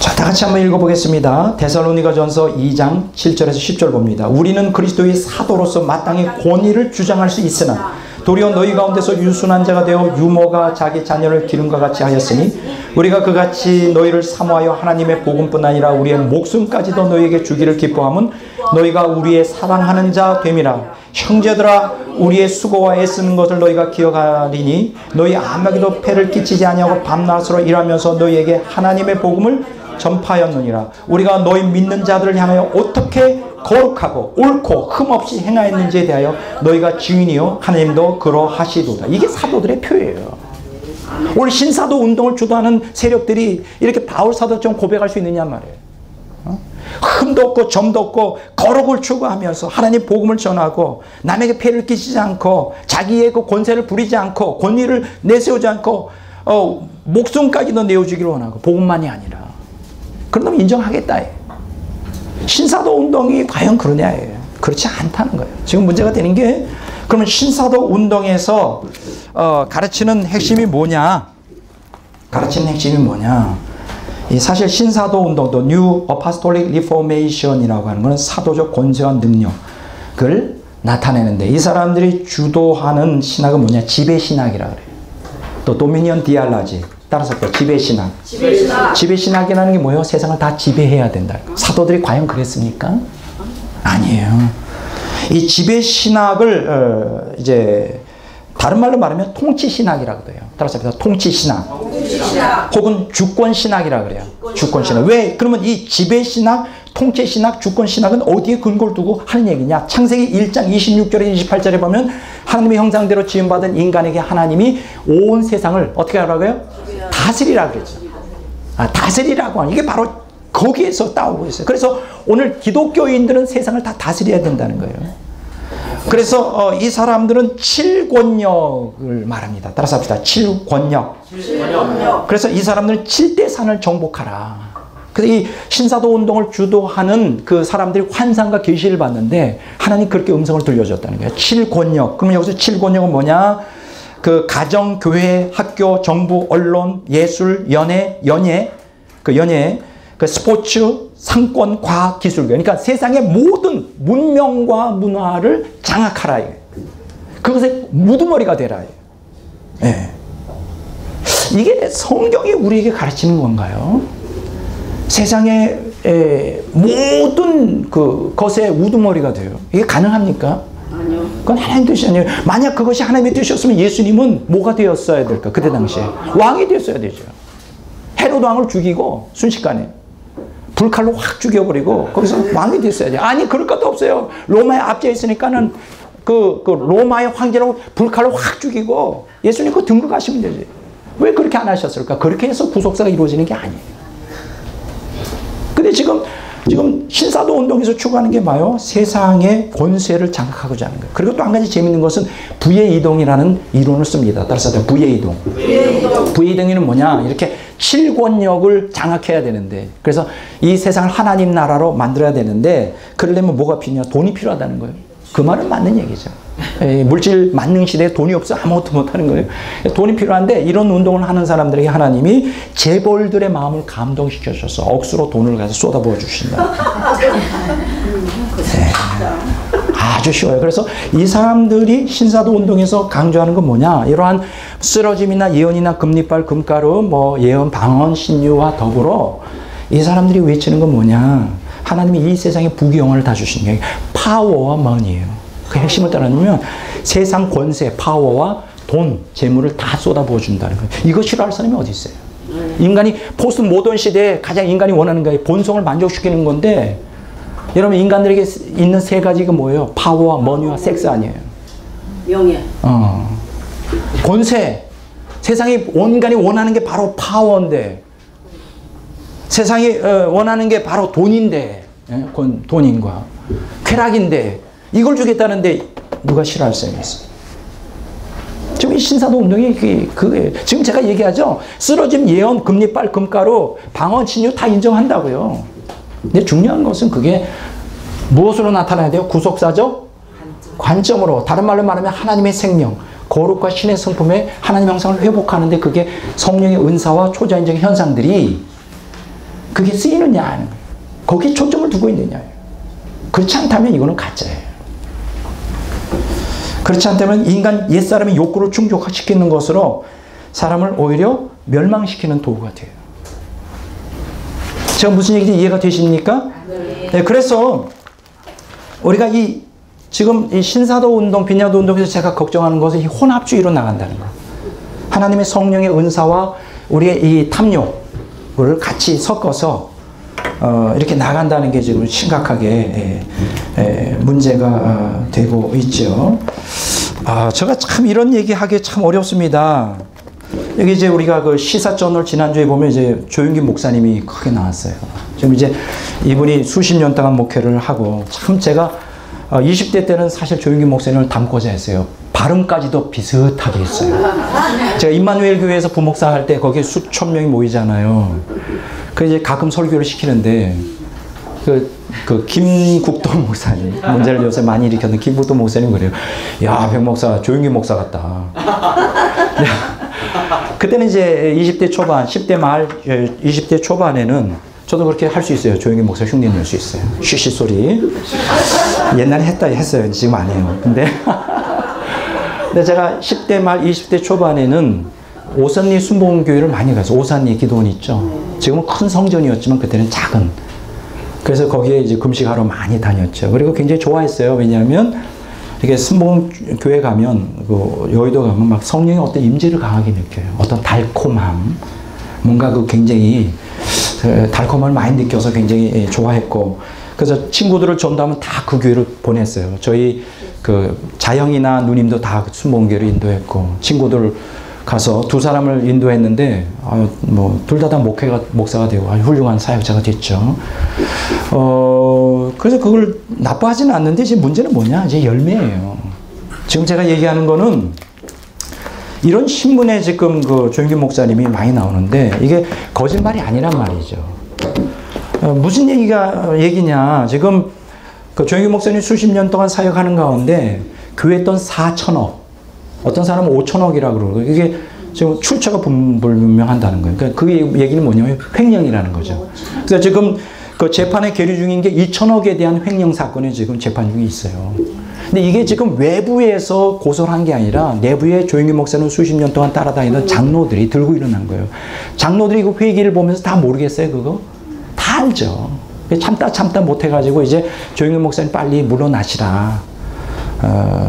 자, 다 같이 한번 읽어보겠습니다. 데살로니가전서 2장 7절에서 10절 봅니다. 우리는 그리스도의 사도로서 마땅히 권위를 주장할 수 있으나 도리어 너희 가운데서 유순한 자가 되어 유모가 자기 자녀를 기름과 같이 하였으니 우리가 그같이 너희를 사모하여 하나님의 복음뿐 아니라 우리의 목숨까지도 너희에게 주기를 기뻐함은 너희가 우리의 사랑하는 자 됨이라. 형제들아, 우리의 수고와 애쓰는 것을 너희가 기억하리니 너희 아무에게도 폐를 끼치지 아니하고 밤낮으로 일하면서 너희에게 하나님의 복음을 전파하였느니라. 우리가 너희 믿는 자들을 향하여 어떻게 거룩하고 옳고 흠없이 행하였는지에 대하여 너희가 증인이요 하나님도 그러하시도다. 이게 사도들의 표예요. 오늘 신사도 운동을 주도하는 세력들이 이렇게 바울 사도처럼 고백할 수 있느냐 말이에요. 흠도 없고 점도 없고 거룩을 추구하면서 하나님 복음을 전하고 남에게 폐를 끼치지 않고 자기의 그 권세를 부리지 않고 권위를 내세우지 않고 목숨까지도 내어주기를 원하고 복음만이 아니라 그런다면 인정하겠다. 신사도 운동이 과연 그러냐예요. 그렇지 않다는 거예요. 지금 문제가 되는 게 그러면 신사도 운동에서 가르치는 핵심이 뭐냐? 가르치는 핵심이 뭐냐? 사실 신사도 운동도 New Apostolic Reformation이라고 하는 것은 사도적 권세와 능력을 나타내는데 이 사람들이 주도하는 신학은 뭐냐? 지배신학이라고 그래요. 또 도미니언 디알라지. 따라서 지배신학. 지배신학이라는 게 뭐예요? 세상을 다 지배해야 된다. 사도들이 과연 그랬습니까? 아니에요. 이 지배신학을 이제 다른 말로 말하면 통치신학이라고 해요. 따라서 통치신학. 혹은 주권신학이라고 그래요. 주권신학. 왜? 그러면 이 지배신학, 통치신학, 주권신학은 어디에 근거를 두고 하는 얘기냐? 창세기 1장 26절에 28절에 보면 하나님의 형상대로 지음받은 인간에게 하나님이 온 세상을 어떻게 하라고요? 다스리라고 그랬죠. 다스리라고 하는 이게 바로 거기에서 따오고 있어요. 그래서 오늘 기독교인들은 세상을 다 다스려야 된다는 거예요. 그래서 이 사람들은 7권력을 말합니다. 따라서 합시다. 7권력. 그래서 이 사람들은 7대 산을 정복하라. 그래서 이 신사도 운동을 주도하는 그 사람들이 환상과 계시를 받는데 하나님 그렇게 음성을 들려줬다는 거예요. 7권력. 그러면 여기서 7권력은 뭐냐? 그 가정, 교회, 학교, 정부, 언론, 예술, 연예, 그 스포츠, 상권, 과학, 기술. 그러니까 세상의 모든 문명과 문화를 장악하라. 그것의 무두머리가 되라. 예. 이게 성경이 우리에게 가르치는 건가요? 세상의 모든 그 것의 우두머리가 돼요. 이게 가능합니까? 아니요. 그건 하나님 뜻이 아니에요. 만약 그것이 하나님의 뜻이었으면 예수님은 뭐가 되었어야 될까? 그때 당시에 왕이 되었어야 되죠. 헤롯 왕을 죽이고 순식간에 불칼로 확 죽여버리고 거기서 왕이 됐어야지. 아니 그럴 것도 없어요. 로마에 압제해 있으니까는 그 로마의 황제라고 불칼로 확 죽이고 예수님 그 등극하시면 되지. 왜 그렇게 안 하셨을까? 그렇게 해서 구속사가 이루어지는 게 아니에요. 근데 지금 신사도 운동에서 추구하는 게 뭐예요? 세상의 권세를 장악하고자 하는 거예요. 그리고 또 한 가지 재밌는 것은 부의 이동이라는 이론을 씁니다. 따라서 부의 이동. 부의 이동은 뭐냐? 이렇게 7권력을 장악해야 되는데 그래서 이 세상을 하나님 나라로 만들어야 되는데 그러려면 뭐가 필요냐? 돈이 필요하다는 거예요. 그 말은 맞는 얘기죠. 물질 만능 시대에 돈이 없어 아무것도 못하는 거예요. 돈이 필요한데 이런 운동을 하는 사람들에게 하나님이 재벌들의 마음을 감동시켜 주셔서 억수로 돈을 가서 쏟아부어 주신다. 네. 아주 쉬워요. 그래서 이 사람들이 신사도 운동에서 강조하는 건 뭐냐? 이러한 쓰러짐이나 예언이나 금리빨, 금가루, 뭐 예언, 방언, 신유와 더불어 이 사람들이 외치는 건 뭐냐? 하나님이 이 세상에 부귀영화를 다 주신 게 파워와 머니예요. 그 핵심을 따라하면 세상 권세, 파워와 돈, 재물을 다 쏟아부어 준다는 거예요. 이거 싫어할 사람이 어디 있어요? 인간이 포스트 모던 시대에 가장 인간이 원하는 거예요. 본성을 만족시키는 건데 여러분 인간들에게 있는 세 가지가 뭐예요? 파워와 머니와 섹스 아니에요? 명예. 권세. 세상이 인간이 원하는 게 바로 파워인데 세상이 원하는 게 바로 돈인데 돈인과 쾌락인데 이걸 주겠다는데 누가 싫어할 사람이 있어요? 지금 이 신사도 운동이 그게 지금 제가 얘기하죠. 쓰러짐, 예언, 금리빨, 금가루, 방언, 신유 다 인정한다고요. 근데 중요한 것은 그게 무엇으로 나타나야 돼요? 구속사적 관점으로. 다른 말로 말하면 하나님의 생명, 거룩과 신의 성품에 하나님 형상을 회복하는데 그게 성령의 은사와 초자연적인 현상들이 그게 쓰이느냐 하는 거예요. 거기에 초점을 두고 있느냐. 그렇지 않다면 이거는 가짜예요. 그렇지 않다면 인간 옛사람의 욕구를 충족시키는 것으로 사람을 오히려 멸망시키는 도구가 돼요. 제가 무슨 얘기인지 이해가 되십니까? 네, 그래서 우리가 지금 이 신사도 운동, 빈야도 운동에서 제가 걱정하는 것은 이 혼합주의로 나간다는 거. 하나님의 성령의 은사와 우리의 이 탐욕을 같이 섞어서 이렇게 나간다는 게 지금 심각하게 문제가 되고 있죠. 제가 참 이런 얘기하기 참 어렵습니다. 여기 이제 우리가 그 시사저널 지난주에 보면 이제 조윤기 목사님이 크게 나왔어요. 지금 이제 이분이 수십 년 동안 목회를 하고 참 제가 20대 때는 사실 조윤기 목사님을 닮고자 했어요. 발음까지도 비슷하게 했어요. 제가 임마누엘 교회에서 부목사 할 때 거기에 수천 명이 모이잖아요. 그래서 이제 가끔 설교를 시키는데 그 김국도 목사님, 문제를 요새 많이 일으켰는 김국도 목사님 그래요. 야, 백 목사, 조윤기 목사 같다. 그때는 이제 20대 초반, 10대 말, 20대 초반에는 저도 그렇게 할 수 있어요. 조용히 목사 흉내 낼 수 있어요. 쉬쉬 소리. 옛날에 했어요. 지금 안 해요. 근데 제가 10대 말, 20대 초반에는 오산리 순복음교회를 많이 가서 오산리 기도원 있죠. 지금은 큰 성전이었지만 그때는 작은. 그래서 거기에 이제 금식하러 많이 다녔죠. 그리고 굉장히 좋아했어요. 왜냐하면 이게 순복음교회 가면 그 여의도 가면 막 성령의 어떤 임재를 강하게 느껴요. 어떤 달콤함, 뭔가 그 굉장히 달콤함을 많이 느껴서 굉장히 좋아했고, 그래서 친구들을 전도하면 다 그 교회를 보냈어요. 저희 그 자영이나 누님도 다 순복음교회를 인도했고, 친구들 가서 두 사람을 인도했는데 뭐 둘 다 목사가 되고 훌륭한 사역자가 됐죠. 그래서 그걸 나빠하지는 않는데 이제 문제는 뭐냐? 이제 열매예요. 지금 제가 얘기하는 거는 이런 신문에 지금 그 조윤기 목사님이 많이 나오는데 이게 거짓말이 아니란 말이죠. 무슨 얘기냐? 지금 그 조윤기 목사님 수십 년 동안 사역하는 가운데 교회 돈 4천억, 어떤 사람은 5천억이라고 그러고, 이게 지금 출처가 불분명한다는 거예요. 그러니까 그 얘기는 뭐냐면 횡령이라는 거죠. 그래서 지금 그 재판에 계류 중인 게 2천억에 대한 횡령 사건이 지금 재판 중에 있어요. 근데 이게 지금 외부에서 고소를 한 게 아니라 내부에 조윤기 목사는 수십 년 동안 따라다니던 장로들이 들고 일어난 거예요. 장로들이 그 회기를 보면서 다 모르겠어요, 그거? 다 알죠. 참다 못해가지고 이제 조윤기 목사님 빨리 물러나시라.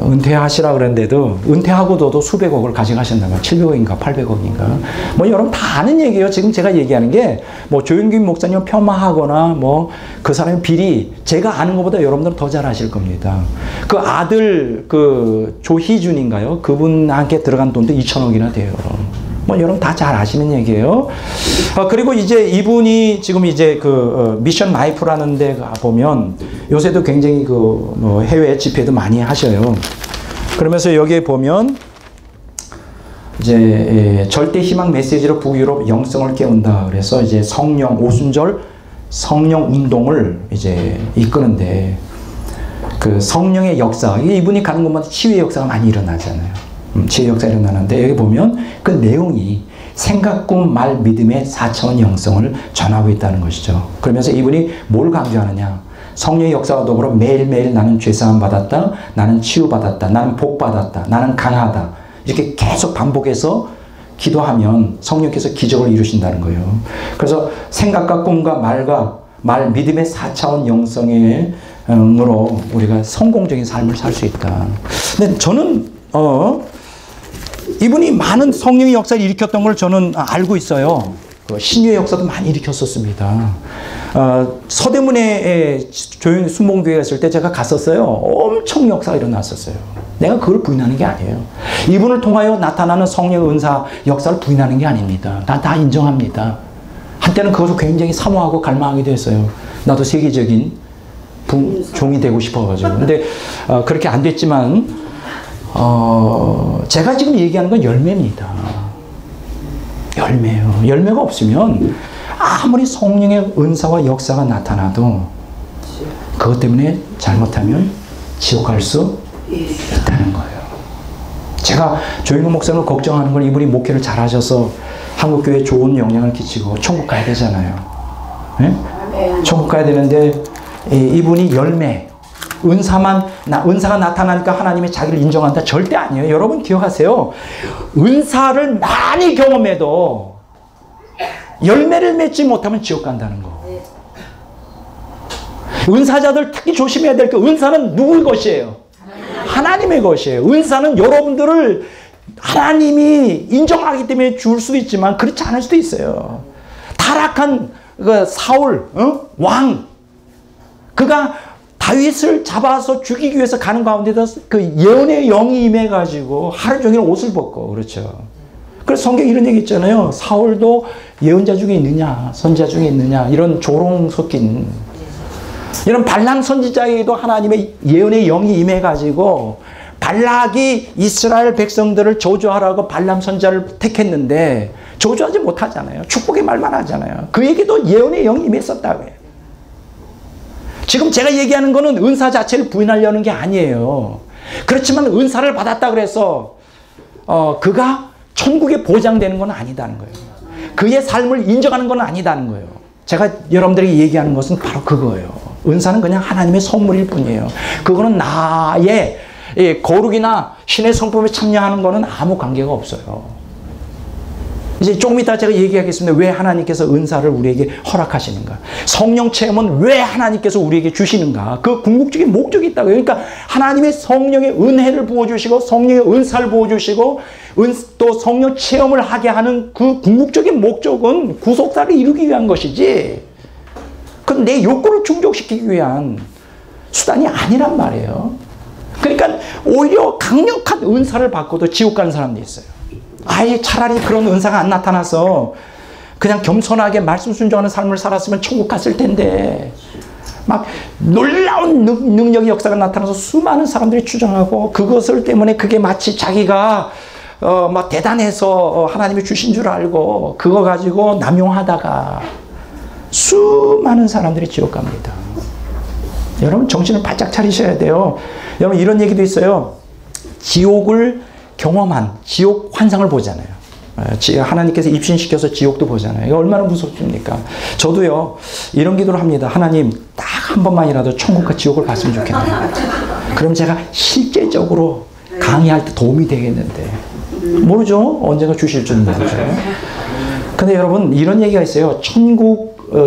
은퇴하시라 그랬는데도 은퇴하고도 수백억을 가져가셨나 봐요. 700억인가 800억인가. 뭐 여러분 다 아는 얘기예요. 지금 제가 얘기하는 게 뭐 조윤기 목사님 폄하하거나 뭐 그 사람의 비리, 제가 아는 것보다 여러분들은 더 잘 아실 겁니다. 그 아들 그 조희준인가요? 그분한테 들어간 돈도 2천억이나 돼요. 뭐 여러분 다 잘 아시는 얘기예요. 그리고 이제 이분이 지금 이제 그 미션 라이프라는 데 보면 요새도 굉장히 그 뭐 해외 집회도 많이 하셔요. 그러면서 여기에 보면 이제 절대 희망 메시지로 북유럽 영성을 깨운다. 그래서 이제 성령 오순절 성령 운동을 이제 이끄는데 그 성령의 역사, 이분이 가는 곳마다 치유의 역사가 많이 일어나잖아요. 치유 역사가 일어나는데 여기 보면 그 내용이 생각, 꿈, 말, 믿음의 4차원 영성을 전하고 있다는 것이죠. 그러면서 이분이 뭘 강조하느냐? 성령의 역사와 더불어 매일매일 나는 죄사함 받았다, 나는 치유받았다, 나는 복 받았다, 나는 강하다. 이렇게 계속 반복해서 기도하면 성령께서 기적을 이루신다는 거예요. 그래서 생각과 꿈과 말, 믿음의 4차원 영성으로 우리가 성공적인 삶을 살 수 있다. 근데 저는 이분이 많은 성령의 역사를 일으켰던 걸 저는 알고 있어요. 신유의 역사도 많이 일으켰었습니다. 서대문에 조용히 순복음교회가 있을 때 제가 갔었어요. 엄청 역사가 일어났었어요. 내가 그걸 부인하는 게 아니에요. 이분을 통하여 나타나는 성령의 은사 역사를 부인하는 게 아닙니다. 난 다 인정합니다. 한때는 그것을 굉장히 사모하고 갈망하기도 했어요. 나도 세계적인 종이 되고 싶어가지고. 근데 그렇게 안 됐지만 제가 지금 얘기하는 건 열매입니다. 열매요. 열매가 없으면 아무리 성령의 은사와 역사가 나타나도 그것 때문에 잘못하면 지옥 갈 수 있다는 거예요. 제가 조윤기 목사님을 걱정하는 건 이분이 목회를 잘하셔서 한국교회에 좋은 영향을 끼치고 천국 가야 되잖아요. 네? 천국 가야 되는데 이분이 열매, 은사가 나타나니까 하나님이 자기를 인정한다? 절대 아니에요. 여러분 기억하세요. 은사를 많이 경험해도 열매를 맺지 못하면 지옥 간다는 거. 은사자들 특히 조심해야 될 게, 은사는 누구의 것이에요? 하나님의 것이에요. 은사는 여러분들을 하나님이 인정하기 때문에 줄 수도 있지만 그렇지 않을 수도 있어요. 타락한 그 사울 왕, 그가 다윗을 잡아서 죽이기 위해서 가는 가운데서 그 예언의 영이 임해가지고 하루 종일 옷을 벗고, 그렇죠. 그래서 성경에 이런 얘기 있잖아요. 사울도 예언자 중에 있느냐, 선지자 중에 있느냐, 이런 조롱 섞인, 이런 발람 선지자에게도 하나님의 예언의 영이 임해가지고 발락이 이스라엘 백성들을 저주하라고 발람 선지자를 택했는데 저주하지 못하잖아요. 축복의 말만 하잖아요. 그에게도 예언의 영이 임했었다고 해요. 지금 제가 얘기하는 거는 은사 자체를 부인하려는 게 아니에요. 그렇지만 은사를 받았다 그래서 그가 천국에 보장되는 건 아니다는 거예요. 그의 삶을 인정하는 건 아니다는 거예요. 제가 여러분들에게 얘기하는 것은 바로 그거예요. 은사는 그냥 하나님의 선물일 뿐이에요. 그거는 나의 거룩이나 신의 성품에 참여하는 거는 아무 관계가 없어요. 이제 조금 이따 제가 얘기하겠습니다. 왜 하나님께서 은사를 우리에게 허락하시는가? 성령 체험은 왜 하나님께서 우리에게 주시는가? 그 궁극적인 목적이 있다고요. 그러니까 하나님의 성령의 은혜를 부어주시고 성령의 은사를 부어주시고 또 성령 체험을 하게 하는 그 궁극적인 목적은 구속사를 이루기 위한 것이지, 그건 내 욕구를 충족시키기 위한 수단이 아니란 말이에요. 그러니까 오히려 강력한 은사를 받고도 지옥 가는 사람도 있어요. 아예 차라리 그런 은사가 안 나타나서 그냥 겸손하게 말씀 순종하는 삶을 살았으면 천국 갔을 텐데, 막 놀라운 능력의 역사가 나타나서 수많은 사람들이 추정하고 그것을 때문에 그게 마치 자기가 막 대단해서 하나님이 주신 줄 알고 그거 가지고 남용하다가 수많은 사람들이 지옥 갑니다. 여러분 정신을 바짝 차리셔야 돼요. 여러분 이런 얘기도 있어요. 지옥을 경험한, 지옥 환상을 보잖아요. 하나님께서 입신시켜서 지옥도 보잖아요. 이거 얼마나 무섭습니까? 저도요 이런 기도를 합니다. 하나님 딱 한 번만이라도 천국과 지옥을 봤으면 좋겠네요. 그럼 제가 실제적으로 강의할 때 도움이 되겠는데, 모르죠. 언젠가 주실 줄은 모르죠. 근데 여러분 이런 얘기가 있어요.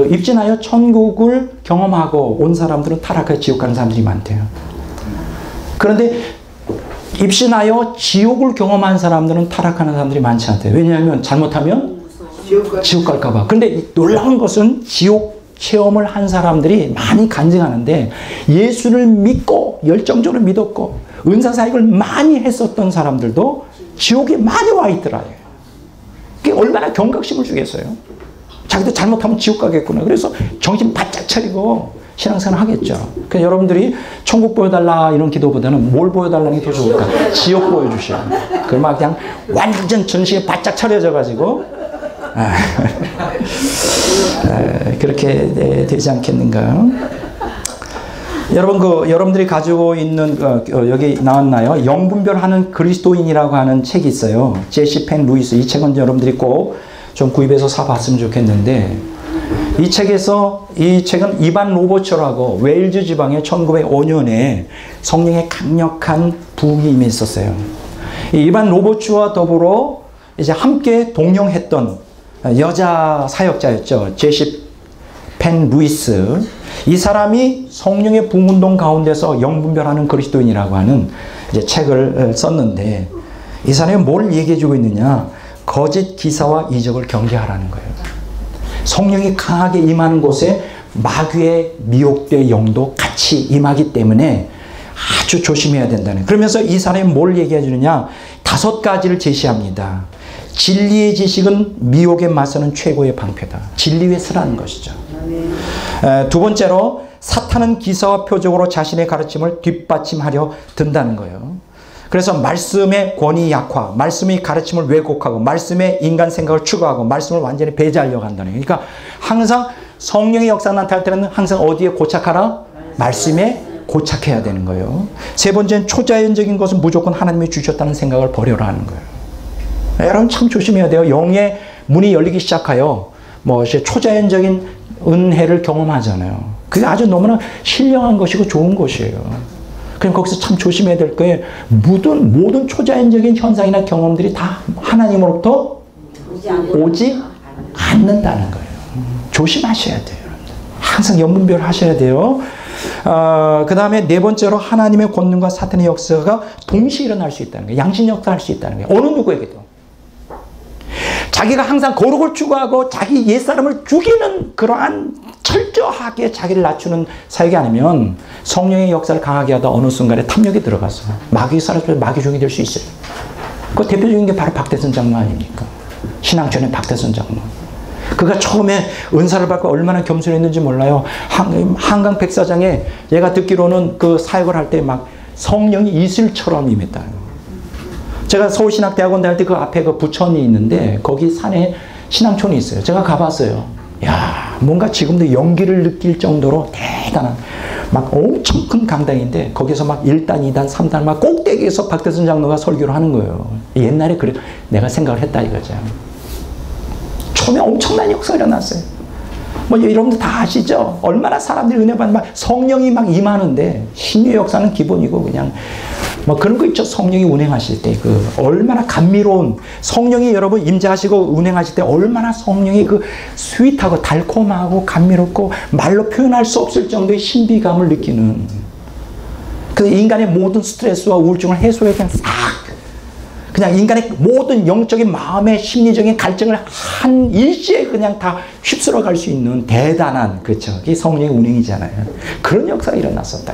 입진하여 천국을 경험하고 온 사람들은 타락하여 지옥 가는 사람들이 많대요. 그런데 입신하여 지옥을 경험한 사람들은 타락하는 사람들이 많지 않대요. 왜냐하면 잘못하면 지옥 갈까봐. 그런데 놀라운 것은 지옥 체험을 한 사람들이 많이 간증하는데, 예수를 믿고 열정적으로 믿었고 은사 사역을 많이 했었던 사람들도 지옥에 많이 와 있더라고요. 그게 얼마나 경각심을 주겠어요. 자기도 잘못하면 지옥 가겠구나. 그래서 정신 바짝 차리고 신앙생활 하겠죠. 그러니까 여러분들이 천국 보여달라 이런 기도보다는 뭘 보여달라는 게 더 좋을까? 지옥 보여주셔. 그러면 그냥 완전 전신이 바짝 차려져 가지고 그렇게 되지 않겠는가? 여러분 여러분들이 가지고 있는 여기 나왔나요? 영분별하는 그리스도인이라고 하는 책이 있어요. 제시 펜 루이스. 이 책은 여러분들이 꼭 좀 구입해서 사봤으면 좋겠는데, 이 책은 이반 로버츠라고 웨일즈 지방에 1905년에 성령의 강력한 부흥이 임했었어요. 이반 로버츠와 더불어 이제 함께 동령했던 여자 사역자였죠. 제시 펜 루이스. 이 사람이 성령의 부흥운동 가운데서 영분별하는 그리스도인이라고 하는 이제 책을 썼는데, 이 사람이 뭘 얘기해주고 있느냐? 거짓 기사와 이적을 경계하라는 거예요. 성령이 강하게 임하는 곳에 마귀의 미혹된 영도 같이 임하기 때문에 아주 조심해야 된다는. 그러면서 이 사람이 뭘 얘기해 주느냐? 5가지를 제시합니다. 진리의 지식은 미혹에 맞서는 최고의 방패다. 진리 위에 서라는 것이죠. 두 번째로 사탄은 기사와 표적으로 자신의 가르침을 뒷받침하려 든다는 거예요. 그래서 말씀의 권위 약화, 말씀의 가르침을 왜곡하고 말씀의 인간 생각을 추구하고 말씀을 완전히 배제하려고 한다는 거예요. 그러니까 항상 성령의 역사가 나타날 때는 항상 어디에 고착하라? 말씀에 고착해야 되는 거예요. 세 번째는 초자연적인 것은 무조건 하나님이 주셨다는 생각을 버려라 하는 거예요. 여러분 참 조심해야 돼요. 영의 문이 열리기 시작하여 초자연적인 은혜를 경험하잖아요. 그게 아주 너무나 신령한 것이고 좋은 것이에요. 그럼 거기서 참 조심해야 될 거예요. 모든 초자연적인 현상이나 경험들이 다 하나님으로부터 오지 않는다는 거예요. 조심하셔야 돼요. 항상 연분별 하셔야 돼요. 그 다음에 네 번째로 하나님의 권능과 사탄의 역사가 동시에 일어날 수 있다는 거예요. 양신 역사할 수 있다는 거예요. 어느 누구에게도. 자기가 항상 거룩을 추구하고 자기 옛사람을 죽이는 그러한 철저하게 자기를 낮추는 사역이 아니면 성령의 역사를 강하게 하다 어느 순간에 탐욕이 들어가서 마귀 사람들 마귀종이 될 수 있어요. 그 대표적인 게 바로 박대선 장로 아닙니까? 신앙촌의 박대선 장로. 그가 처음에 은사를 받고 얼마나 겸손했는지 몰라요. 한강 백사장에 얘가 듣기로는 그 사역을 할 때 막 성령이 이슬처럼 임했다. 제가 서울신학대학원 다닐 때 그 앞에 그 부천이 있는데 거기 산에 신앙촌이 있어요. 제가 가봤어요. 야, 뭔가 지금도 연기를 느낄 정도로 대단한 막 엄청 큰 강당인데 거기서 막 1단, 2단, 3단 막 꼭대기에서 박대선 장로가 설교를 하는 거예요. 옛날에 그래 내가 생각을 했다 이거죠. 처음에 엄청난 역사가 일어났어요. 뭐 여러분들 다 아시죠? 얼마나 사람들이 은혜 받는 막 성령이 막 임하는데 신유의 역사는 기본이고 그냥 뭐 그런 거 있죠. 성령이 운행하실 때 그 얼마나 감미로운 성령이 여러분 임재하시고 운행하실 때 얼마나 성령이 그 스윗하고 달콤하고 감미롭고 말로 표현할 수 없을 정도의 신비감을 느끼는 그 인간의 모든 스트레스와 우울증을 해소해 그냥 인간의 모든 영적인 마음의 심리적인 갈증을 한 일시에 그냥 다 휩쓸어 갈 수 있는 대단한 그렇죠. 그게 성령의 운행이잖아요. 그런 역사가 일어났었다.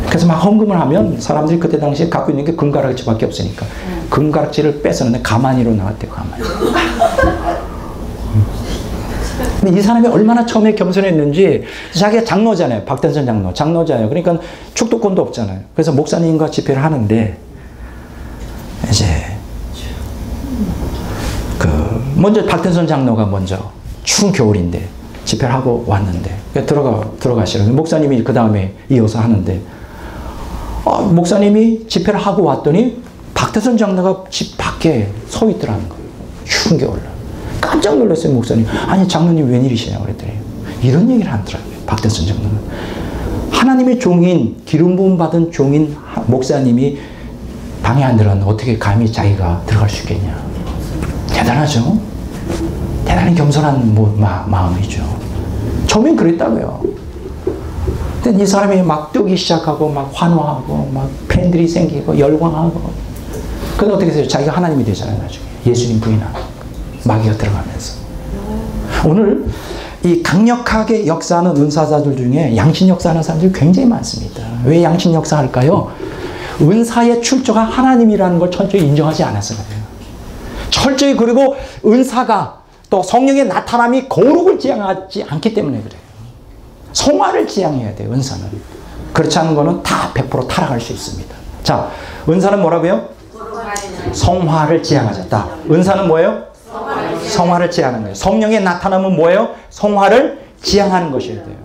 그래서 막 헌금을 하면 사람들이 그때 당시에 갖고 있는 게 금가락지밖에 없으니까 금가락지를 뺏었는데 가만히로 나왔대요. 가만히. 근데 이 사람이 얼마나 처음에 겸손했는지 자기가 장로잖아요. 박대선 장로. 장로자예요. 그러니까 축도권도 없잖아요. 그래서 목사님과 집회를 하는데 이제 먼저 박대선 장로가 먼저 추운 겨울인데 집회를 하고 왔는데 들어가시라고 목사님이 그 다음에 이어서 하는데 목사님이 집회를 하고 왔더니 박대선 장로가 집 밖에 서 있더라는 거예요. 추운 겨울날. 깜짝 놀랐어요. 목사님. 아니 장로님 웬일이시냐고 그랬더니 이런 얘기를 하더라고요. 박대선 장로는. 하나님의 종인 기름 부음 받은 종인 목사님이 방에 안 들어갔는데 어떻게 감히 자기가 들어갈 수 있겠냐. 대단하죠. 대단히 겸손한 마음이죠. 처음엔 그랬다고요. 근데 이 사람이 막 뜨기 시작하고 막 환호하고 막 팬들이 생기고 열광하고 그래서 어떻게 해서 자기가 하나님이 되잖아요. 나중에 예수님 부인하고 마귀가 들어가면서 오늘 이 강력하게 역사하는 은사자들 중에 양신 역사하는 사람들이 굉장히 많습니다. 왜 양신 역사할까요? 은사의 출처가 하나님이라는 걸 철저히 인정하지 않아서 그래요. 철저히 그리고 은사가 또 성령의 나타남이 거룩을 지향하지 않기 때문에 그래요. 성화를 지향해야 돼요. 은사는. 그렇지 않은 거는 다 100% 타락할 수 있습니다. 자, 은사는 뭐라고요? 성화를 지향하셨다. 은사는 뭐예요? 성화를 지향하는 거예요. 성령의 나타남은 뭐예요? 성화를 지향하는 것이어야 돼요.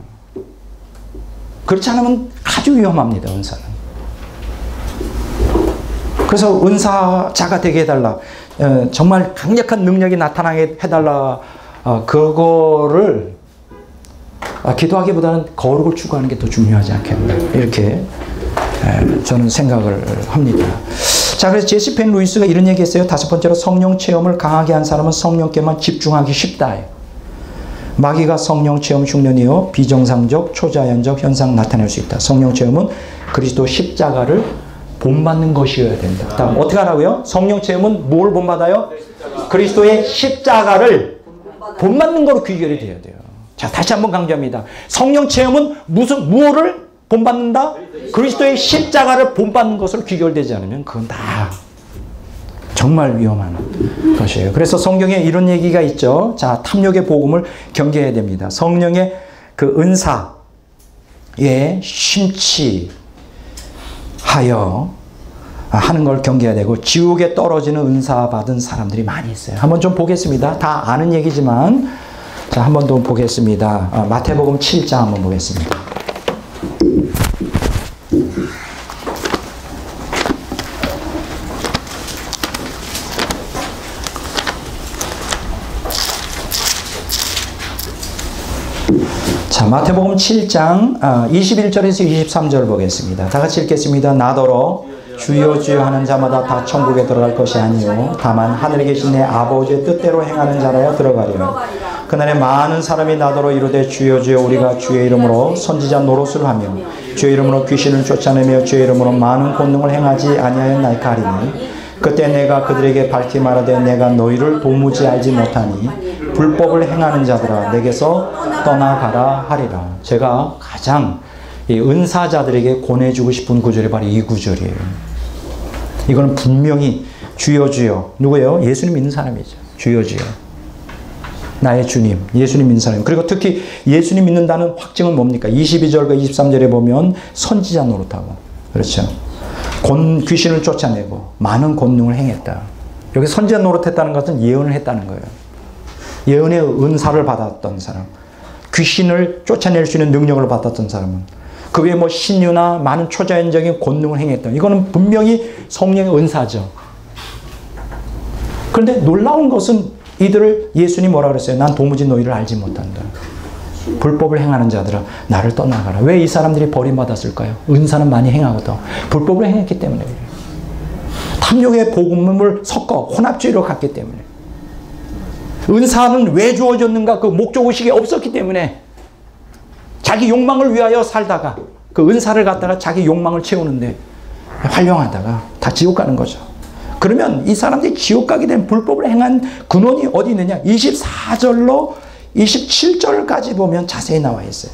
그렇지 않으면 아주 위험합니다. 은사는. 그래서 은사자가 되게 해달라. 정말 강력한 능력이 나타나게 해달라. 그거를 기도하기보다는 거룩을 추구하는 게 더 중요하지 않겠나. 이렇게 저는 생각을 합니다. 자, 그래서 제시 펜 루이스가 이런 얘기 했어요. 다섯 번째로 성령 체험을 강하게 한 사람은 성령께만 집중하기 쉽다. 마귀가 성령 체험 흉년이요 비정상적 초자연적 현상 나타낼 수 있다. 성령 체험은 그리스도 십자가를 본받는 것이어야 된다. 다음 어떻게 하라고요? 성령 체험은 뭘 본받아요? 그리스도의 십자가를 본받는 거로 귀결이 돼야 돼요. 자, 다시 한번 강조합니다. 성령 체험은 무엇을 본받는다? 그리스도의 십자가를 본받는 것으로 귀결되지 않으면 그건 다 정말 위험한 것이에요. 그래서 성경에 이런 얘기가 있죠. 자, 탐욕의 복음을 경계해야 됩니다. 성령의 그 은사에 심취하여 하는 걸 경계해야 되고 지옥에 떨어지는 은사 받은 사람들이 많이 있어요. 한번 좀 보겠습니다. 다 아는 얘기지만 자, 한 번 더 보겠습니다. 마태복음 7장 한번 보겠습니다. 자, 마태복음 7장 21절에서 23절 보겠습니다. 다 같이 읽겠습니다. 나더러 주여 주여 하는 자마다 다 천국에 들어갈 것이 아니요 다만 하늘에 계신 내 아버지의 뜻대로 행하는 자라야 들어가리라. 그날에 많은 사람이 나더러 이르되 주여 주여 우리가 주의 이름으로 선지자 노릇을 하며 주의 이름으로 귀신을 쫓아내며 주의 이름으로 많은 권능을 행하지 아니하였나이까 하리니 그때 내가 그들에게 밝히 말하되 내가 너희를 도무지 알지 못하니 불법을 행하는 자들아 내게서 떠나가라 하리라. 제가 가장 이 은사자들에게 권해주고 싶은 구절이 바로 이 구절이에요. 이거는 분명히 주여 주여 누구예요? 예수님 믿는 사람이죠. 주여 주여 나의 주님 예수님 믿는 사람. 그리고 특히 예수님 믿는다는 확증은 뭡니까? 22절과 23절에 보면 선지자 노릇하고 그렇죠. 귀신을 쫓아내고 많은 권능을 행했다. 여기 선지자 노릇했다는 것은 예언을 했다는 거예요. 예언의 은사를 받았던 사람, 귀신을 쫓아낼 수 있는 능력을 받았던 사람은 그 외에 뭐 신유나 많은 초자연적인 권능을 행했던 이거는 분명히 성령의 은사죠. 그런데 놀라운 것은 이들을 예수님이 뭐라 그랬어요? 난 도무지 너희를 알지 못한다. 불법을 행하는 자들아 나를 떠나가라. 왜 이 사람들이 버림받았을까요? 은사는 많이 행하거든. 불법을 행했기 때문에 그래요. 탐욕의 복음을 섞어 혼합주의로 갔기 때문에. 은사는 왜 주어졌는가? 그 목적의식이 없었기 때문에 자기 욕망을 위하여 살다가 그 은사를 갖다가 자기 욕망을 채우는데 활용하다가 다 지옥 가는 거죠. 그러면 이 사람들이 지옥 가게 된 불법을 행한 근원이 어디 있느냐? 24절로 27절까지 보면 자세히 나와 있어요.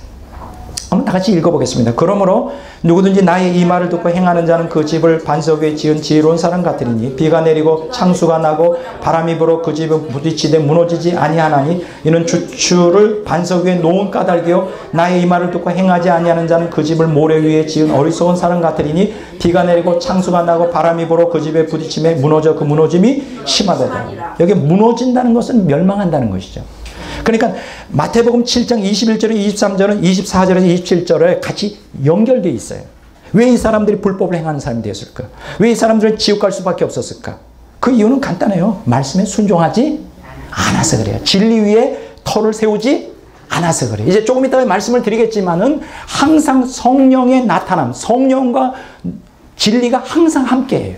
한번 다 같이 읽어보겠습니다. 그러므로 누구든지 나의 이 말을 듣고 행하는 자는 그 집을 반석 위에 지은 지혜로운 사람 같으리니 비가 내리고 창수가 나고 바람이 불어 그 집은 부딪히되 무너지지 아니하나니 이는 주추를 반석 위에 놓은 까닭이요 나의 이 말을 듣고 행하지 아니하는 자는 그 집을 모래 위에 지은 어리석은 사람 같으리니 비가 내리고 창수가 나고 바람이 불어 그 집에 부딪히며 무너져 그 무너짐이 심하도다. 여기 무너진다는 것은 멸망한다는 것이죠. 그러니까 마태복음 7장 21절에 23절은 24절에서 27절에 같이 연결되어 있어요. 왜 이 사람들이 불법을 행하는 사람이 되었을까? 왜 이 사람들은 지옥 갈 수밖에 없었을까? 그 이유는 간단해요. 말씀에 순종하지 않아서 그래요. 진리 위에 터를 세우지 않아서 그래요. 이제 조금 이따가 말씀을 드리겠지만은 항상 성령의 나타남, 성령과 진리가 항상 함께해요.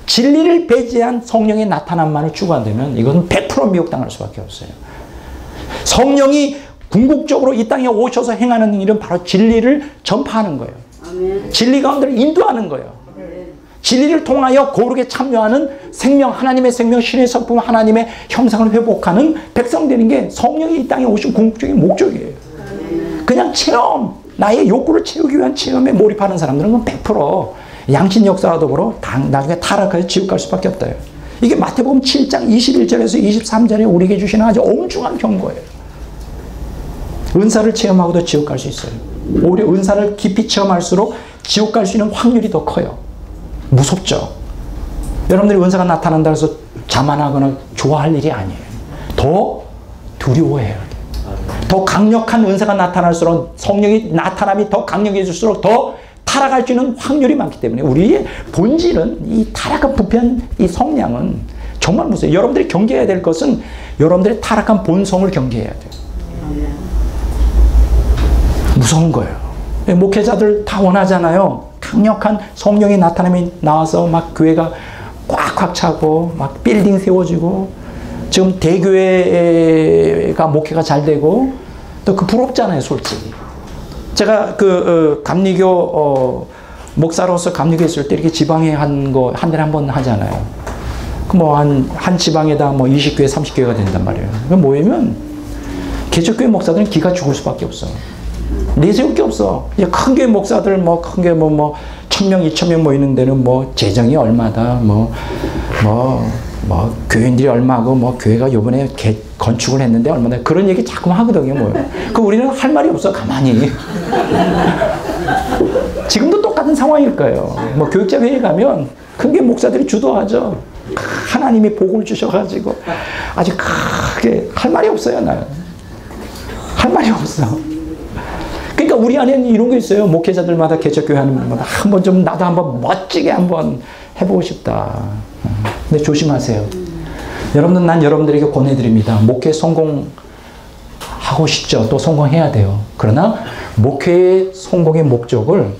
진리를 배제한 성령의 나타남만을 추구한다면 이것은 100% 미혹당할 수밖에 없어요. 성령이 궁극적으로 이 땅에 오셔서 행하는 일은 바로 진리를 전파하는 거예요. 진리 가운데를 인도하는 거예요. 진리를 통하여 거룩에 참여하는 생명, 하나님의 생명, 신의 성품, 하나님의 형상을 회복하는 백성 되는 게 성령이 이 땅에 오신 궁극적인 목적이에요. 그냥 체험, 나의 욕구를 채우기 위한 체험에 몰입하는 사람들은 100% 양심 역사와 더불어 나중에 타락해서 지옥 갈 수밖에 없다. 이게 마태복음 7장 21절에서 23절에 우리에게 주시는 아주 엄중한 경고예요. 은사를 체험하고도 지옥 갈 수 있어요. 오히려 은사를 깊이 체험할수록 지옥 갈 수 있는 확률이 더 커요. 무섭죠. 여러분들이 은사가 나타난다 해서 자만하거나 좋아할 일이 아니에요. 더 두려워해요. 더 강력한 은사가 나타날수록 성령이 나타남이 더 강력해질수록 더 타락할 수 있는 확률이 많기 때문에 우리의 본질은 이 타락한 부패한 이 성향은 정말 무서워요. 여러분들이 경계해야 될 것은 여러분들의 타락한 본성을 경계해야 돼요. 무서운 거예요. 목회자들 다 원하잖아요. 강력한 성령의 나타남이 나와서 막 교회가 꽉꽉 차고 막 빌딩 세워지고 지금 대교회가 목회가 잘 되고 또 그 부럽잖아요, 솔직히. 제가 감리교 목사로서 감리교했을 때 이렇게 지방에 한 달에 한 번 하잖아요. 그 뭐 한 지방에다 뭐 20교회, 30교회가 된단 말이에요. 그 뭐냐면 개척교회 목사들은 기가 죽을 수밖에 없어. 내세울 게 없어. 큰 교회 목사들 큰 교회 1000명, 2000명 모이는 데는 재정이 얼마다 교인들이 얼마고 교회가 요번에 건축을 했는데 얼마나 그런 얘기 자꾸 하거든요. 그 우리는 할 말이 없어. 가만히. 지금도 똑같은 상황일 거예요. 교육자 회의 가면 큰 교회 목사들이 주도하죠. 하나님이 복을 주셔가지고 아주 크게 할 말이 없어요. 나는 할 말이 없어. 그러니까 우리 안에는 이런 게 있어요. 목회자들마다 개척교회 하는 분마다 한번 좀 나도 한번 멋지게 한번 해보고 싶다. 근데 조심하세요. 여러분들, 난 여러분들에게 권해드립니다. 목회 성공하고 하고 싶죠. 또 성공해야 돼요. 그러나 목회의 성공의 목적을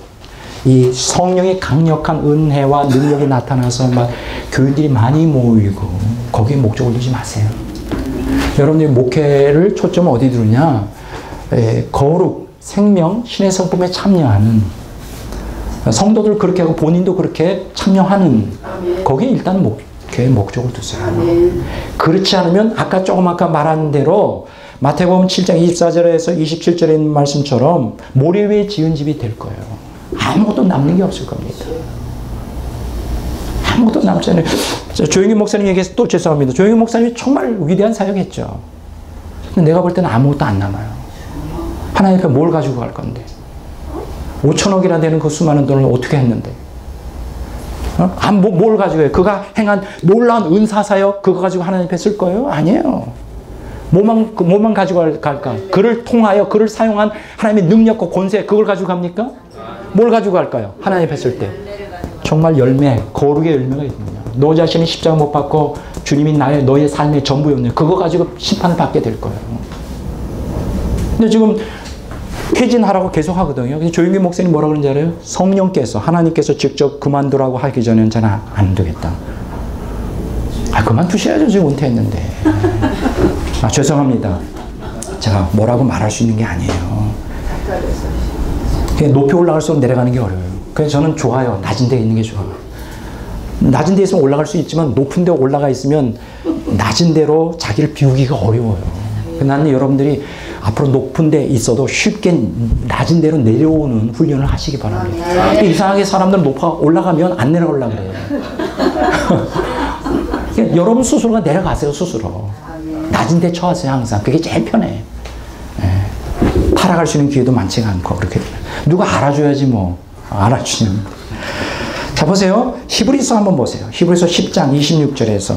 이 성령의 강력한 은혜와 능력이 나타나서 막 교인들이 많이 모이고 거기에 목적을 두지 마세요. 여러분들이 목회를 초점을 어디 두느냐? 거룩, 생명, 신의 성품에 참여하는 성도들 그렇게 하고 본인도 그렇게 참여하는 거기에 일단 목회의 목적을 두세요. 그렇지 않으면 아까 말한 대로 마태복음 7장 24절에서 27절에 있는 말씀처럼 모래 위에 지은 집이 될 거예요. 아무것도 남는 게 없을 겁니다. 아무것도 남지 않아요. 조영기 목사님에게서 또 죄송합니다. 조영기 목사님이 정말 위대한 사역했죠. 근데 내가 볼 때는 아무것도 안 남아요. 하나님 앞에 뭘 가지고 갈 건데? 5천억이나 되는 그 수많은 돈을 어떻게 했는데? 뭘 가지고 해요? 그가 행한 놀라운 은사사역 그거 가지고 하나님 앞에 쓸 거예요? 아니에요. 뭐만 가지고 갈까? 그를 통하여 그를 사용한 하나님의 능력과 권세 그걸 가지고 갑니까? 뭘 가지고 갈까요? 하나님 앞에 쓸 때 정말 열매, 거룩의 열매가 있거든요. 너 자신이 십자가 못 받고 주님이 너의 삶의 전부였네. 그거 가지고 심판을 받게 될 거예요. 근데 지금 퇴진하라고 계속 하거든요. 근데 조영기 목사님 뭐라 그러는지 알아요? 성령께서 하나님께서 직접 그만두라고 하기 전에는 저는 안 되겠다. 그만두셔야죠. 지금 은퇴했는데. 죄송합니다. 제가 뭐라고 말할 수 있는 게 아니에요. 그냥 높이 올라갈수록 내려가는 게 어려워요. 그래서 저는 좋아요. 낮은 데에 있는 게 좋아요. 낮은 데에 있으면 올라갈 수 있지만 높은 데 올라가 있으면 낮은 데로 자기를 비우기가 어려워요. 나는 여러분들이 앞으로 높은 데 있어도 쉽게 낮은 데로 내려오는 훈련을 하시기 바랍니다. 이상하게 사람들은 높아 올라가면 안 내려오려고 그래요. 여러분 스스로가 내려가세요. 스스로. 낮은 데 처하세요. 항상. 그게 제일 편해. 타락할 수 있는 기회도 많지가 않고 그렇게 누가 알아줘야지 뭐. 알아주시면. 자 보세요. 히브리서 한번 보세요. 히브리서 10장 26절에서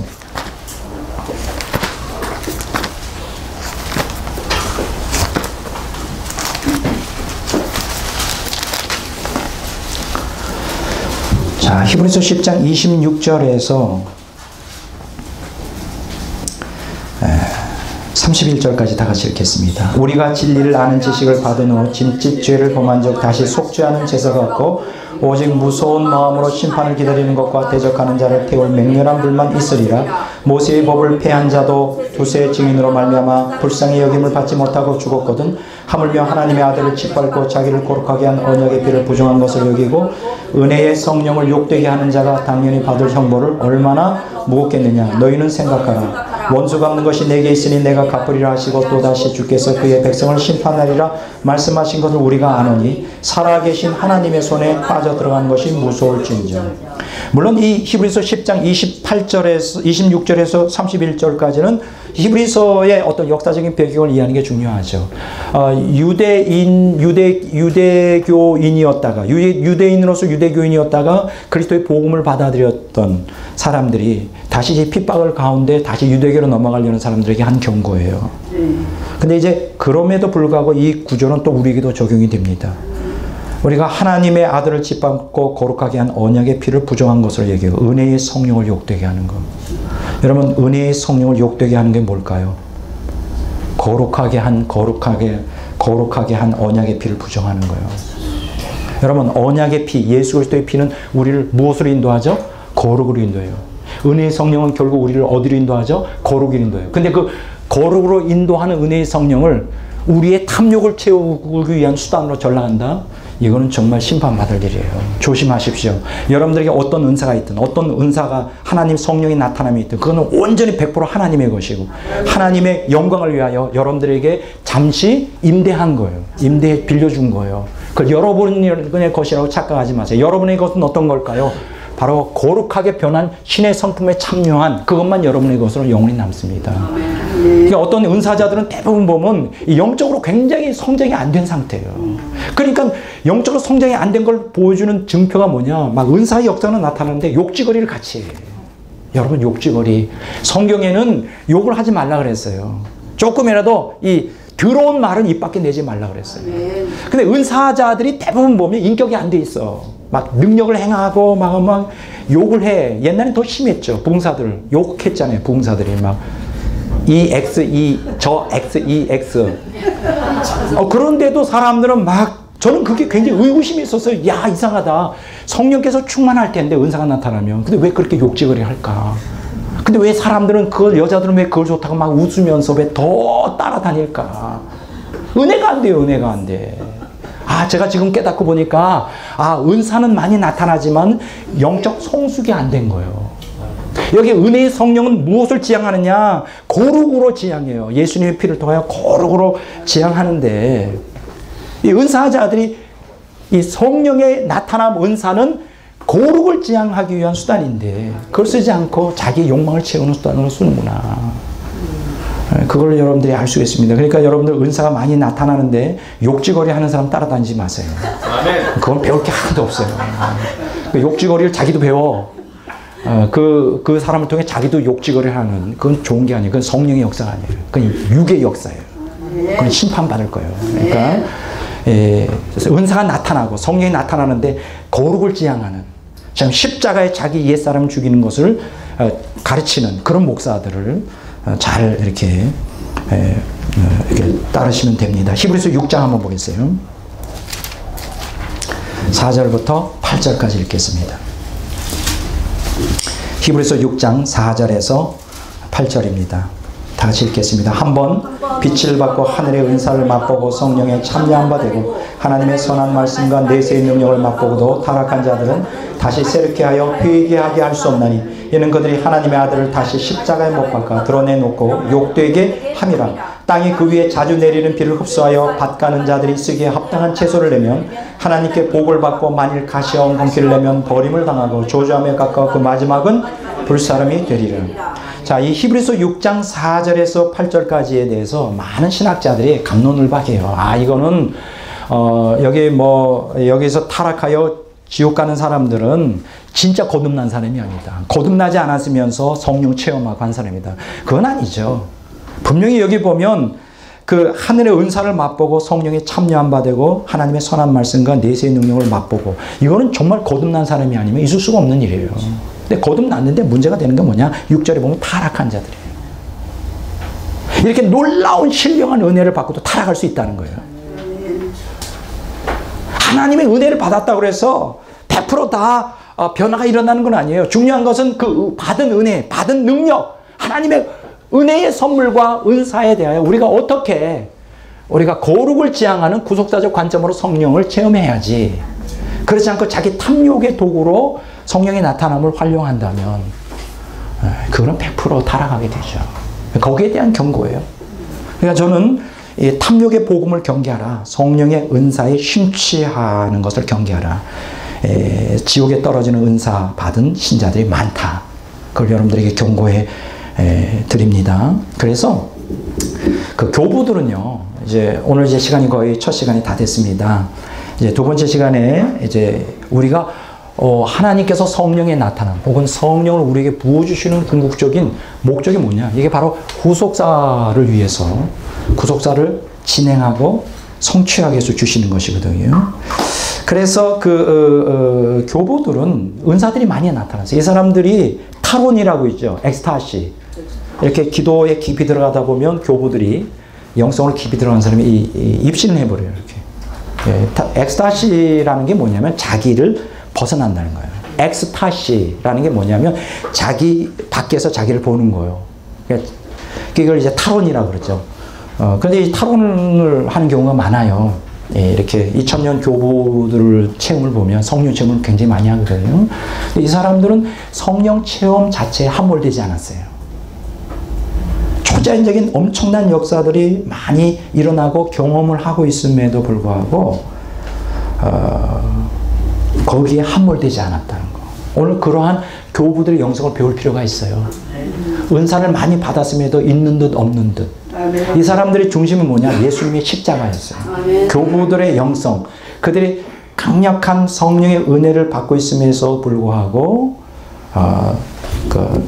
자 히브리서 10장 26절에서 31절까지 다 같이 읽겠습니다. 우리가 진리를 아는 지식을 받은 후 짐짓 죄를 범한 적 다시 속죄하는 제사가 없고 오직 무서운 마음으로 심판을 기다리는 것과 대적하는 자를 태울 맹렬한 불만 있으리라. 모세의 법을 폐한 자도 두세 증인으로 말미암아 불쌍히 여김을 받지 못하고 죽었거든. 하물며 하나님의 아들을 짓밟고 자기를 거룩하게 한 언약의 피를 부정한 것을 여기고 은혜의 성령을 욕되게 하는 자가 당연히 받을 형벌을 얼마나 무겁겠느냐. 너희는 생각하라. 원수 갚는 것이 내게 있으니 내가 갚으리라 하시고 또다시 주께서 그의 백성을 심판하리라 말씀하신 것을 우리가 아노니 살아계신 하나님의 손에 빠져들어가는 것이 무서울진저. 물론 이 히브리서 10장 28절에서 26절에서 31절까지는 히브리서의 어떤 역사적인 배경을 이해하는 게 중요하죠. 유대교인이었다가 유대인으로서 유대교인이었다가 그리스도의 복음을 받아들였던 사람들이 다시 이제 핍박을 가운데 다시 유대교로 넘어가려는 사람들에게 한 경고예요. 근데 이제 그럼에도 불구하고 이 구조는 또 우리에게도 적용이 됩니다. 우리가 하나님의 아들을 짓밟고 거룩하게 한 언약의 피를 부정한 것을 얘기해요. 은혜의 성령을 욕되게 하는 것. 여러분 은혜의 성령을 욕되게 하는 게 뭘까요? 거룩하게 한 언약의 피를 부정하는 거예요. 여러분 언약의 피, 예수 그리스도의 피는 우리를 무엇으로 인도하죠? 거룩으로 인도해요. 은혜의 성령은 결국 우리를 어디로 인도하죠? 거룩으로 인도해요. 근데 그 거룩으로 인도하는 은혜의 성령을 우리의 탐욕을 채우기 위한 수단으로 전락한다? 이거는 정말 심판받을 일이에요. 조심하십시오. 여러분들에게 어떤 은사가 있든 어떤 은사가 하나님 성령의 나타남이 있든 그거는 온전히 100% 하나님의 것이고 하나님의 영광을 위하여 여러분들에게 잠시 임대한 거예요. 임대해 빌려준 거예요. 그걸 여러분의 것이라고 착각하지 마세요. 여러분의 것은 어떤 걸까요? 바로 거룩하게 변한 신의 성품에 참여한 그것만 여러분의 것으로 영원히 남습니다. 그러니까 어떤 은사자들은 대부분 보면 영적으로 굉장히 성장이 안 된 상태예요. 그러니까 영적으로 성장이 안 된 걸 보여주는 증표가 뭐냐? 막 은사의 역사는 나타나는데 욕지거리를 같이 해요. 여러분 욕지거리. 성경에는 욕을 하지 말라 그랬어요. 조금이라도 이 더러운 말은 입 밖에 내지 말라 그랬어요. 근데 은사자들이 대부분 보면 인격이 안 돼 있어. 막 능력을 행하고 막 욕을 해. 옛날엔 더 심했죠. 부흥사들 욕했잖아요. 부흥사들이 막 저 X. 그런데도 사람들은 막, 저는 그게 굉장히 의구심이 있었어요. 야, 이상하다. 성령께서 충만할 텐데 은사가 나타나면. 근데 왜 그렇게 욕지거리 할까? 근데 왜 사람들은 여자들은 왜 그걸 좋다고 막 웃으면서 왜 더 따라다닐까? 은혜가 안 돼요, 은혜가 안 돼. 제가 지금 깨닫고 보니까, 은사는 많이 나타나지만 영적 성숙이 안 된 거예요. 여기 은혜의 성령은 무엇을 지향하느냐? 거룩으로 지향해요. 예수님의 피를 통하여 거룩으로 지향하는데, 이 은사자들이 이 성령의 나타남 은사는 거룩을 지향하기 위한 수단인데, 그걸 쓰지 않고 자기 욕망을 채우는 수단으로 쓰는구나. 그걸 여러분들이 알 수 있습니다. 그러니까 여러분들 은사가 많이 나타나는데 욕지거리 하는 사람 따라다니지 마세요. 그건 배울 게 하나도 없어요. 욕지거리를 자기도 배워. 그 사람을 통해 자기도 욕지거리를 하는, 그건 좋은 게 아니에요. 그건 성령의 역사가 아니에요. 그건 육의 역사예요. 그건 심판받을 거예요. 그러니까 그래서 은사가 나타나고 성령이 나타나는데 거룩을 지향하는, 참 십자가에 자기 옛사람을 죽이는 것을 가르치는 그런 목사들을 잘 이렇게 따르시면 됩니다. 히브리서 6장 한번 보겠어요. 4절부터 8절까지 읽겠습니다. 히브리서 6장 4절에서 8절입니다. 다 같이 읽겠습니다. 한번 빛을 받고 하늘의 은사를 맛보고 성령에 참여한 바 되고 하나님의 선한 말씀과 내세의 능력을 맛보고도 타락한 자들은 다시 새롭게 하여 회개하게 할 수 없나니 이는 그들이 하나님의 아들을 다시 십자가에 못 박아 드러내놓고 욕되게 함이라. 땅이 그 위에 자주 내리는 비를 흡수하여 밭가는 자들이 쓰기에 합당한 채소를 내면 하나님께 복을 받고 만일 가시와 엉겅퀴를 내면 버림을 당하고 저주함에 가까워 그 마지막은 불사름이 되리라. 자, 이 히브리서 6장 4절에서 8절까지에 대해서 많은 신학자들이 갑론을박해요. 이거는 여기서 타락하여 지옥 가는 사람들은 진짜 거듭난 사람이 아니다. 거듭나지 않았으면서 성령 체험하고 한 사람이다. 그건 아니죠. 분명히 여기 보면 그 하늘의 은사를 맛보고 성령에 참여한 바 되고 하나님의 선한 말씀과 내세의 능력을 맛보고, 이거는 정말 거듭난 사람이 아니면 있을 수가 없는 일이에요. 근데 거듭났는데 문제가 되는 게 뭐냐? 6절에 보면 타락한 자들이에요. 이렇게 놀라운 신령한 은혜를 받고도 타락할 수 있다는 거예요. 하나님의 은혜를 받았다고 해서 100% 다 변화가 일어나는 건 아니에요. 중요한 것은 그 받은 은혜, 받은 능력, 하나님의 은혜의 선물과 은사에 대하여 우리가 거룩을 지향하는 구속사적 관점으로 성령을 체험해야지. 그렇지 않고 자기 탐욕의 도구로 성령의 나타남을 활용한다면 그거는 100% 타락하게 되죠. 거기에 대한 경고예요. 그러니까 저는 이 탐욕의 복음을 경계하라. 성령의 은사에 심취하는 것을 경계하라. 지옥에 떨어지는 은사 받은 신자들이 많다. 그걸 여러분들에게 경고해 드립니다. 그래서 그 교부들은요, 이제 오늘 이제 시간이 거의 첫 시간이 다 됐습니다. 이제 두 번째 시간에 이제 우리가 하나님께서 성령의 나타남 혹은 성령을 우리에게 부어주시는 궁극적인 목적이 뭐냐? 이게 바로 구속사를 위해서 구속사를 진행하고 성취하기 위해서 주시는 것이거든요. 그래서 그 교보들은 은사들이 많이 나타났어요. 이 사람들이 타론이라고 있죠. 엑스타시. 이렇게 기도에 깊이 들어가다 보면 교보들이 영성으로 깊이 들어간 사람이 입신을 해버려요. 이렇게. 엑스타시라는 게 뭐냐면 자기를 벗어난다는 거예요. 엑스타시라는 게 뭐냐면 자기 밖에서 자기를 보는 거예요. 이걸 이제 타론이라고 그러죠. 그런데 이 타론을 하는 경우가 많아요. 이렇게 2000년 교부들을 체험을 보면 성령 체험을 굉장히 많이 하거든요. 이 사람들은 성령 체험 자체에 함몰되지 않았어요. 초자연적인 엄청난 역사들이 많이 일어나고 경험을 하고 있음에도 불구하고 거기에 함몰되지 않았다는 거. 오늘 그러한 교부들의 영성을 배울 필요가 있어요. 은사를 많이 받았음에도 있는 듯 없는 듯. 이 사람들의 중심은 뭐냐? 예수님의 십자가였어요. 교부들의 영성, 그들이 강력한 성령의 은혜를 받고 있음에도 불구하고 그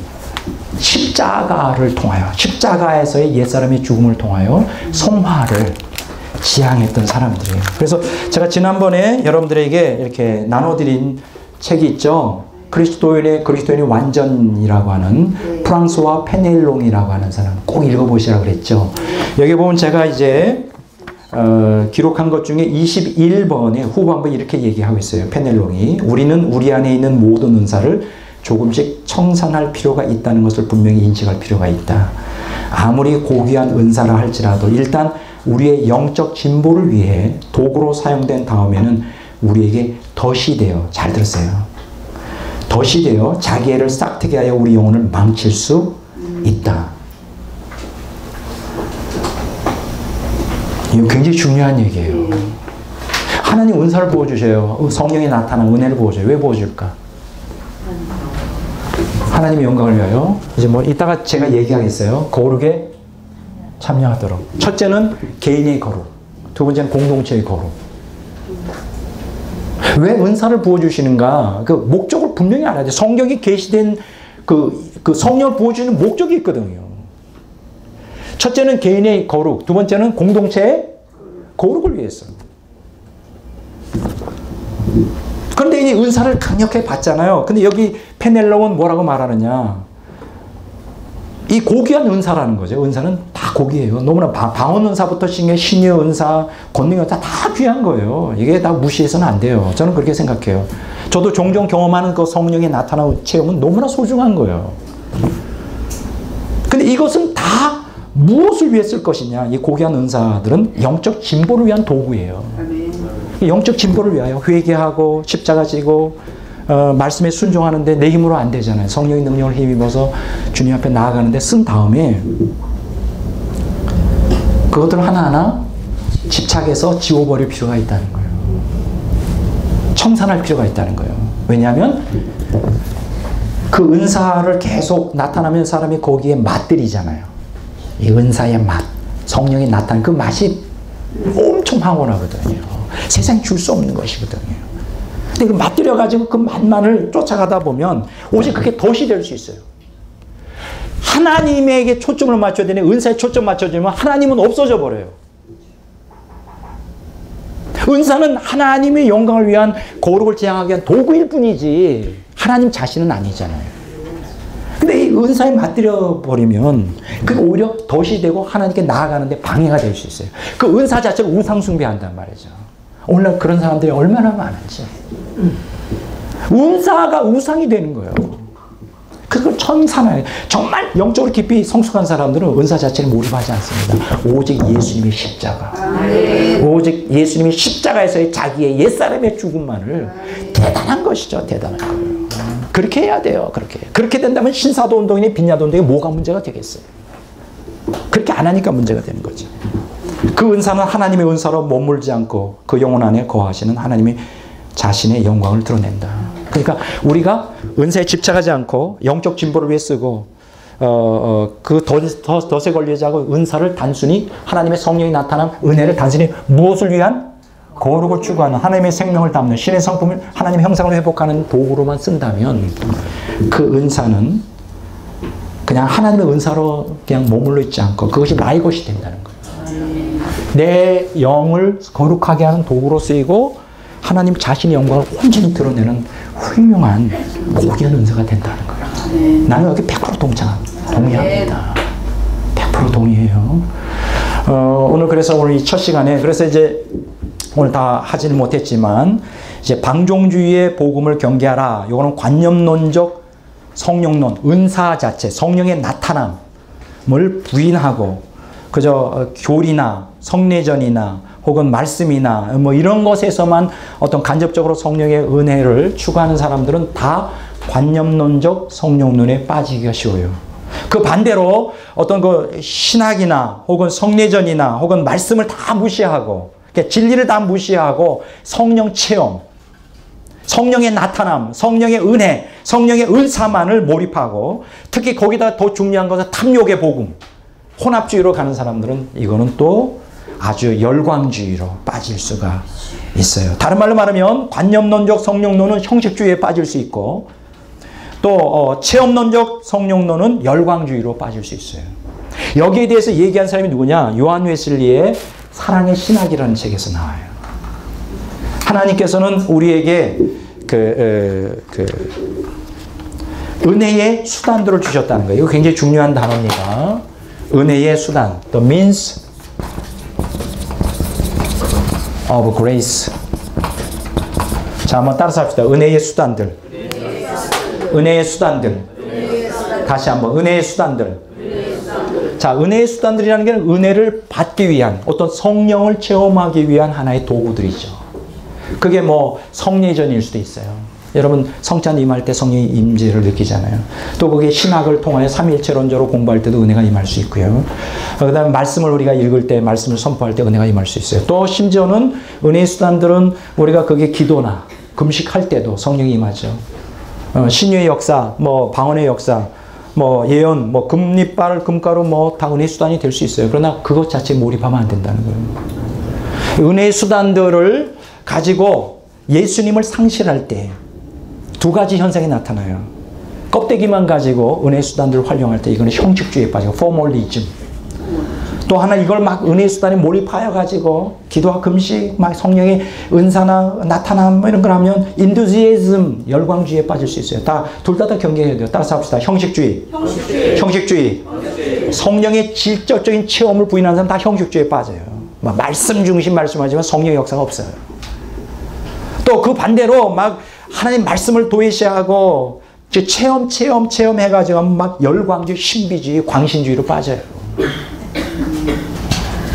십자가를 통하여, 십자가에서의 옛사람의 죽음을 통하여 성화를 지향했던 사람들이에요. 그래서 제가 지난번에 여러분들에게 이렇게 나눠드린 책이 있죠. 그리스도인이 완전이라고 하는 프랑스와 페넬롱이라고 하는 사람 꼭 읽어보시라고 그랬죠. 여기 보면 제가 이제 기록한 것 중에 21번에 후반부에 이렇게 얘기하고 있어요. 페넬롱이 우리는 우리 안에 있는 모든 은사를 조금씩 청산할 필요가 있다는 것을 분명히 인식할 필요가 있다. 아무리 고귀한 은사라 할지라도 일단 우리의 영적 진보를 위해 도구로 사용된 다음에는 우리에게 덫이 되어, 잘 들으세요, 덫이 되어 자기 애를 싹트게 하여 우리 영혼을 망칠 수 있다. 이거 굉장히 중요한 얘기예요. 하나님 은사를 부어주셔요. 성령이 나타난 은혜를 부어줘요. 왜 부어줄까? 하나님의 영광을 위하여. 이제 뭐 이따가 제가 얘기하겠어요. 거룩에 참여하도록. 첫째는 개인의 거룩, 두 번째는 공동체의 거룩. 왜 은사를 부어주시는가? 그 목적을 분명히 알아야 돼. 성경에 계시된 그 성령을 부어주는 목적이 있거든요. 첫째는 개인의 거룩, 두 번째는 공동체의 거룩을 위해서. 그런데 이 은사를 강력하게 받잖아요. 근데 여기 페넬롱은 뭐라고 말하느냐? 이 고귀한 은사라는 거죠. 은사는 다 고귀해요. 너무나 방언 은사부터 신의 은사, 권능 은사 다 귀한 거예요. 이게 다 무시해서는 안 돼요. 저는 그렇게 생각해요. 저도 종종 경험하는 그 성령이 나타나는 체험은 너무나 소중한 거예요. 근데 이것은 다 무엇을 위해 쓸 것이냐? 이 고귀한 은사들은 영적 진보를 위한 도구예요. 영적 진보를 위하여 회개하고 십자가 지고 말씀에 순종하는데 내 힘으로 안 되잖아요. 성령의 능력을 힘입어서 주님 앞에 나아가는데 쓴 다음에 그것들을 하나하나 집착해서 지워버릴 필요가 있다는 거예요. 청산할 필요가 있다는 거예요. 왜냐하면 그 은사를 계속 나타나면 사람이 거기에 맛들이잖아요. 이 은사의 맛, 성령이 나타난 그 맛이 엄청 황홀하거든요. 세상에 줄 수 없는 것이거든요. 근데 그 맛들여가지고 그 맛만을 쫓아가다 보면 오직 그게 덫이 될 수 있어요. 하나님에게 초점을 맞춰야 되는 은사에 초점 맞춰주면 하나님은 없어져 버려요. 은사는 하나님의 영광을 위한 거룩을 지향하기 위한 도구일 뿐이지 하나님 자신은 아니잖아요. 근데 이 은사에 맞들여 버리면 그게 오히려 덫이 되고 하나님께 나아가는데 방해가 될 수 있어요. 그 은사 자체가 우상 숭배한단 말이죠. 오늘날 그런 사람들이 얼마나 많은지. 은사가 우상이 되는 거예요. 그걸 청산해요. 정말 영적으로 깊이 성숙한 사람들은 은사 자체를 몰입하지 않습니다. 오직 예수님의 십자가. 오직 예수님의 십자가에서의 자기의 옛사람의 죽음만을 대단한 것이죠. 대단한 거예요. 그렇게 해야 돼요. 그렇게 된다면 신사도 운동이니 빈야도 운동이 뭐가 문제가 되겠어요. 그렇게 안 하니까 문제가 되는 거죠. 그 은사는 하나님의 은사로 머물지 않고 그 영혼 안에 거하시는 하나님의 자신의 영광을 드러낸다. 그러니까 우리가 은사에 집착하지 않고 영적 진보를 위해 쓰고 그 덫에 걸리지 않고 은사를 단순히 하나님의 성령이 나타난 은혜를 단순히 무엇을 위한? 거룩을 추구하는 하나님의 생명을 담는 신의 성품을 하나님의 형상을 회복하는 도구로만 쓴다면 그 은사는 그냥 하나님의 은사로 그냥 머물러 있지 않고 그것이 나의 것이 된다는 거예요. 내 영을 거룩하게 하는 도구로 쓰이고 하나님 자신의 영광을 온전히 드러내는 훌륭한 고귀한 은사가 된다는 거예요. 나는 여기 100% 동의합니다. 100% 동의해요. 오늘 그래서 오늘 이 첫 시간에 그래서 이제 오늘 다 하지는 못했지만 이제 방종주의의 복음을 경계하라. 이거는 관념론적 성령론, 은사 자체, 성령의 나타남을 부인하고 그저 교리나 성례전이나 혹은 말씀이나 뭐 이런 것에서만 어떤 간접적으로 성령의 은혜를 추구하는 사람들은 다 관념론적 성령론에 빠지기가 쉬워요. 그 반대로 어떤 그 신학이나 혹은 성례전이나 혹은 말씀을 다 무시하고 진리를 다 무시하고 성령 체험, 성령의 나타남, 성령의 은혜, 성령의 은사만을 몰입하고 특히 거기다 더 중요한 것은 탐욕의 복음, 혼합주의로 가는 사람들은 이거는 또 아주 열광주의로 빠질 수가 있어요. 다른 말로 말하면 관념론적 성령론은 형식주의에 빠질 수 있고 또 체험론적 성령론은 열광주의로 빠질 수 있어요. 여기에 대해서 얘기한 사람이 누구냐? 요한 웨슬리의 사랑의 신학이라는 책에서 나와요. 하나님께서는 우리에게 은혜의 수단들을 주셨다는 거예요. 이거 굉장히 중요한 단어입니다. 은혜의 수단. The means of grace. 자, 한번 따라서 합시다. 은혜의 수단들. 은혜의 수단들. 다시 한번. 은혜의 수단들. 자, 은혜의 수단들이라는 게 은혜를 받기 위한, 어떤 성령을 체험하기 위한 하나의 도구들이죠. 그게 뭐 성례전일 수도 있어요. 여러분 성찬 임할 때 성령의 임재를 느끼잖아요. 또 그게 신학을 통하여 삼위일체론적으로 공부할 때도 은혜가 임할 수 있고요. 그 다음에 말씀을 우리가 읽을 때, 말씀을 선포할 때 은혜가 임할 수 있어요. 또 심지어는 은혜의 수단들은 우리가 그게 기도나 금식할 때도 성령이 임하죠. 신유의 역사, 뭐 방언의 역사, 뭐 예언, 뭐 금리빨, 금가루 뭐 다 은혜의 수단이 될 수 있어요. 그러나 그것 자체에 몰입하면 안 된다는 거예요. 은혜의 수단들을 가지고 예수님을 상실할 때 두 가지 현상이 나타나요. 껍데기만 가지고 은혜의 수단들을 활용할 때 이거는 형식주의에 빠지고 포멀리즘. 또 하나 이걸 막 은혜의 수단에 몰입하여 가지고 기도와 금식, 막 성령의 은사나 나타남 뭐 이런 걸 하면 인두지에즘, 열광주의에 빠질 수 있어요. 둘 다 경계해야 돼요. 따라서 합시다. 형식주의. 형식주의. 성령의 질적인 체험을 부인하는 사람 다 형식주의에 빠져요. 막 말씀 중심 말씀하지만 성령의 역사가 없어요. 또 그 반대로 막 하나님 말씀을 도외시하고 체험 해가지고 막 열광주의, 신비주의, 광신주의로 빠져요.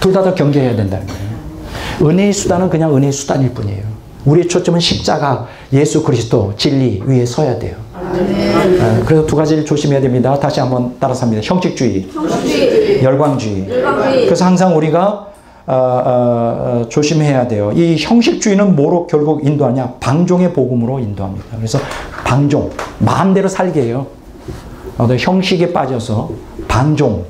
둘 다 경계해야 된다는 거예요. 은혜의 수단은 그냥 은혜의 수단일 뿐이에요. 우리의 초점은 십자가, 예수 그리스도, 진리 위에 서야 돼요. 그래서 두 가지를 조심해야 됩니다. 다시 한번 따라서 합니다. 형식주의. 열광주의. 그래서 항상 우리가 조심해야 돼요. 이 형식주의는 뭐로 결국 인도하냐? 방종의 복음으로 인도합니다. 그래서 방종, 마음대로 살게 해요. 형식에 빠져서 방종.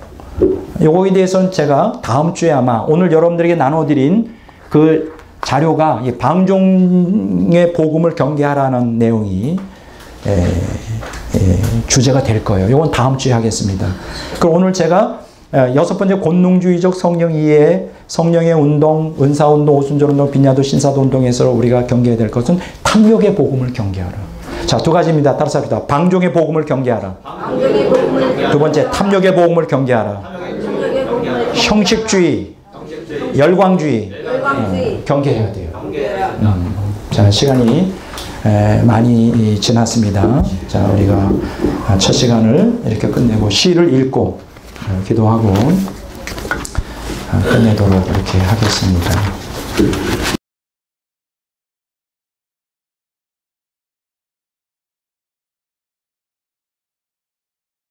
요거에 대해서는 제가 다음 주에 아마 오늘 여러분들에게 나눠드린 그 자료가 이 방종의 복음을 경계하라는 내용이 주제가 될 거예요. 요건 다음 주에 하겠습니다. 그럼 오늘 제가 6번째 권능주의적 성령 이해, 성령의 운동, 은사운동, 오순절운동, 빈야도 신사도 운동에서 우리가 경계해야 될 것은 탐욕의 복음을 경계하라. 자, 두 가지입니다. 따라서 합시다. 방종의 복음을 경계하라. 두 번째, 탐욕의 복음을 경계하라. 형식주의, 열광주의 경계해야 돼요. 자, 시간이 많이 지났습니다. 자, 우리가 첫 시간을 이렇게 끝내고 시를 읽고 기도하고 끝내도록 이렇게 하겠습니다.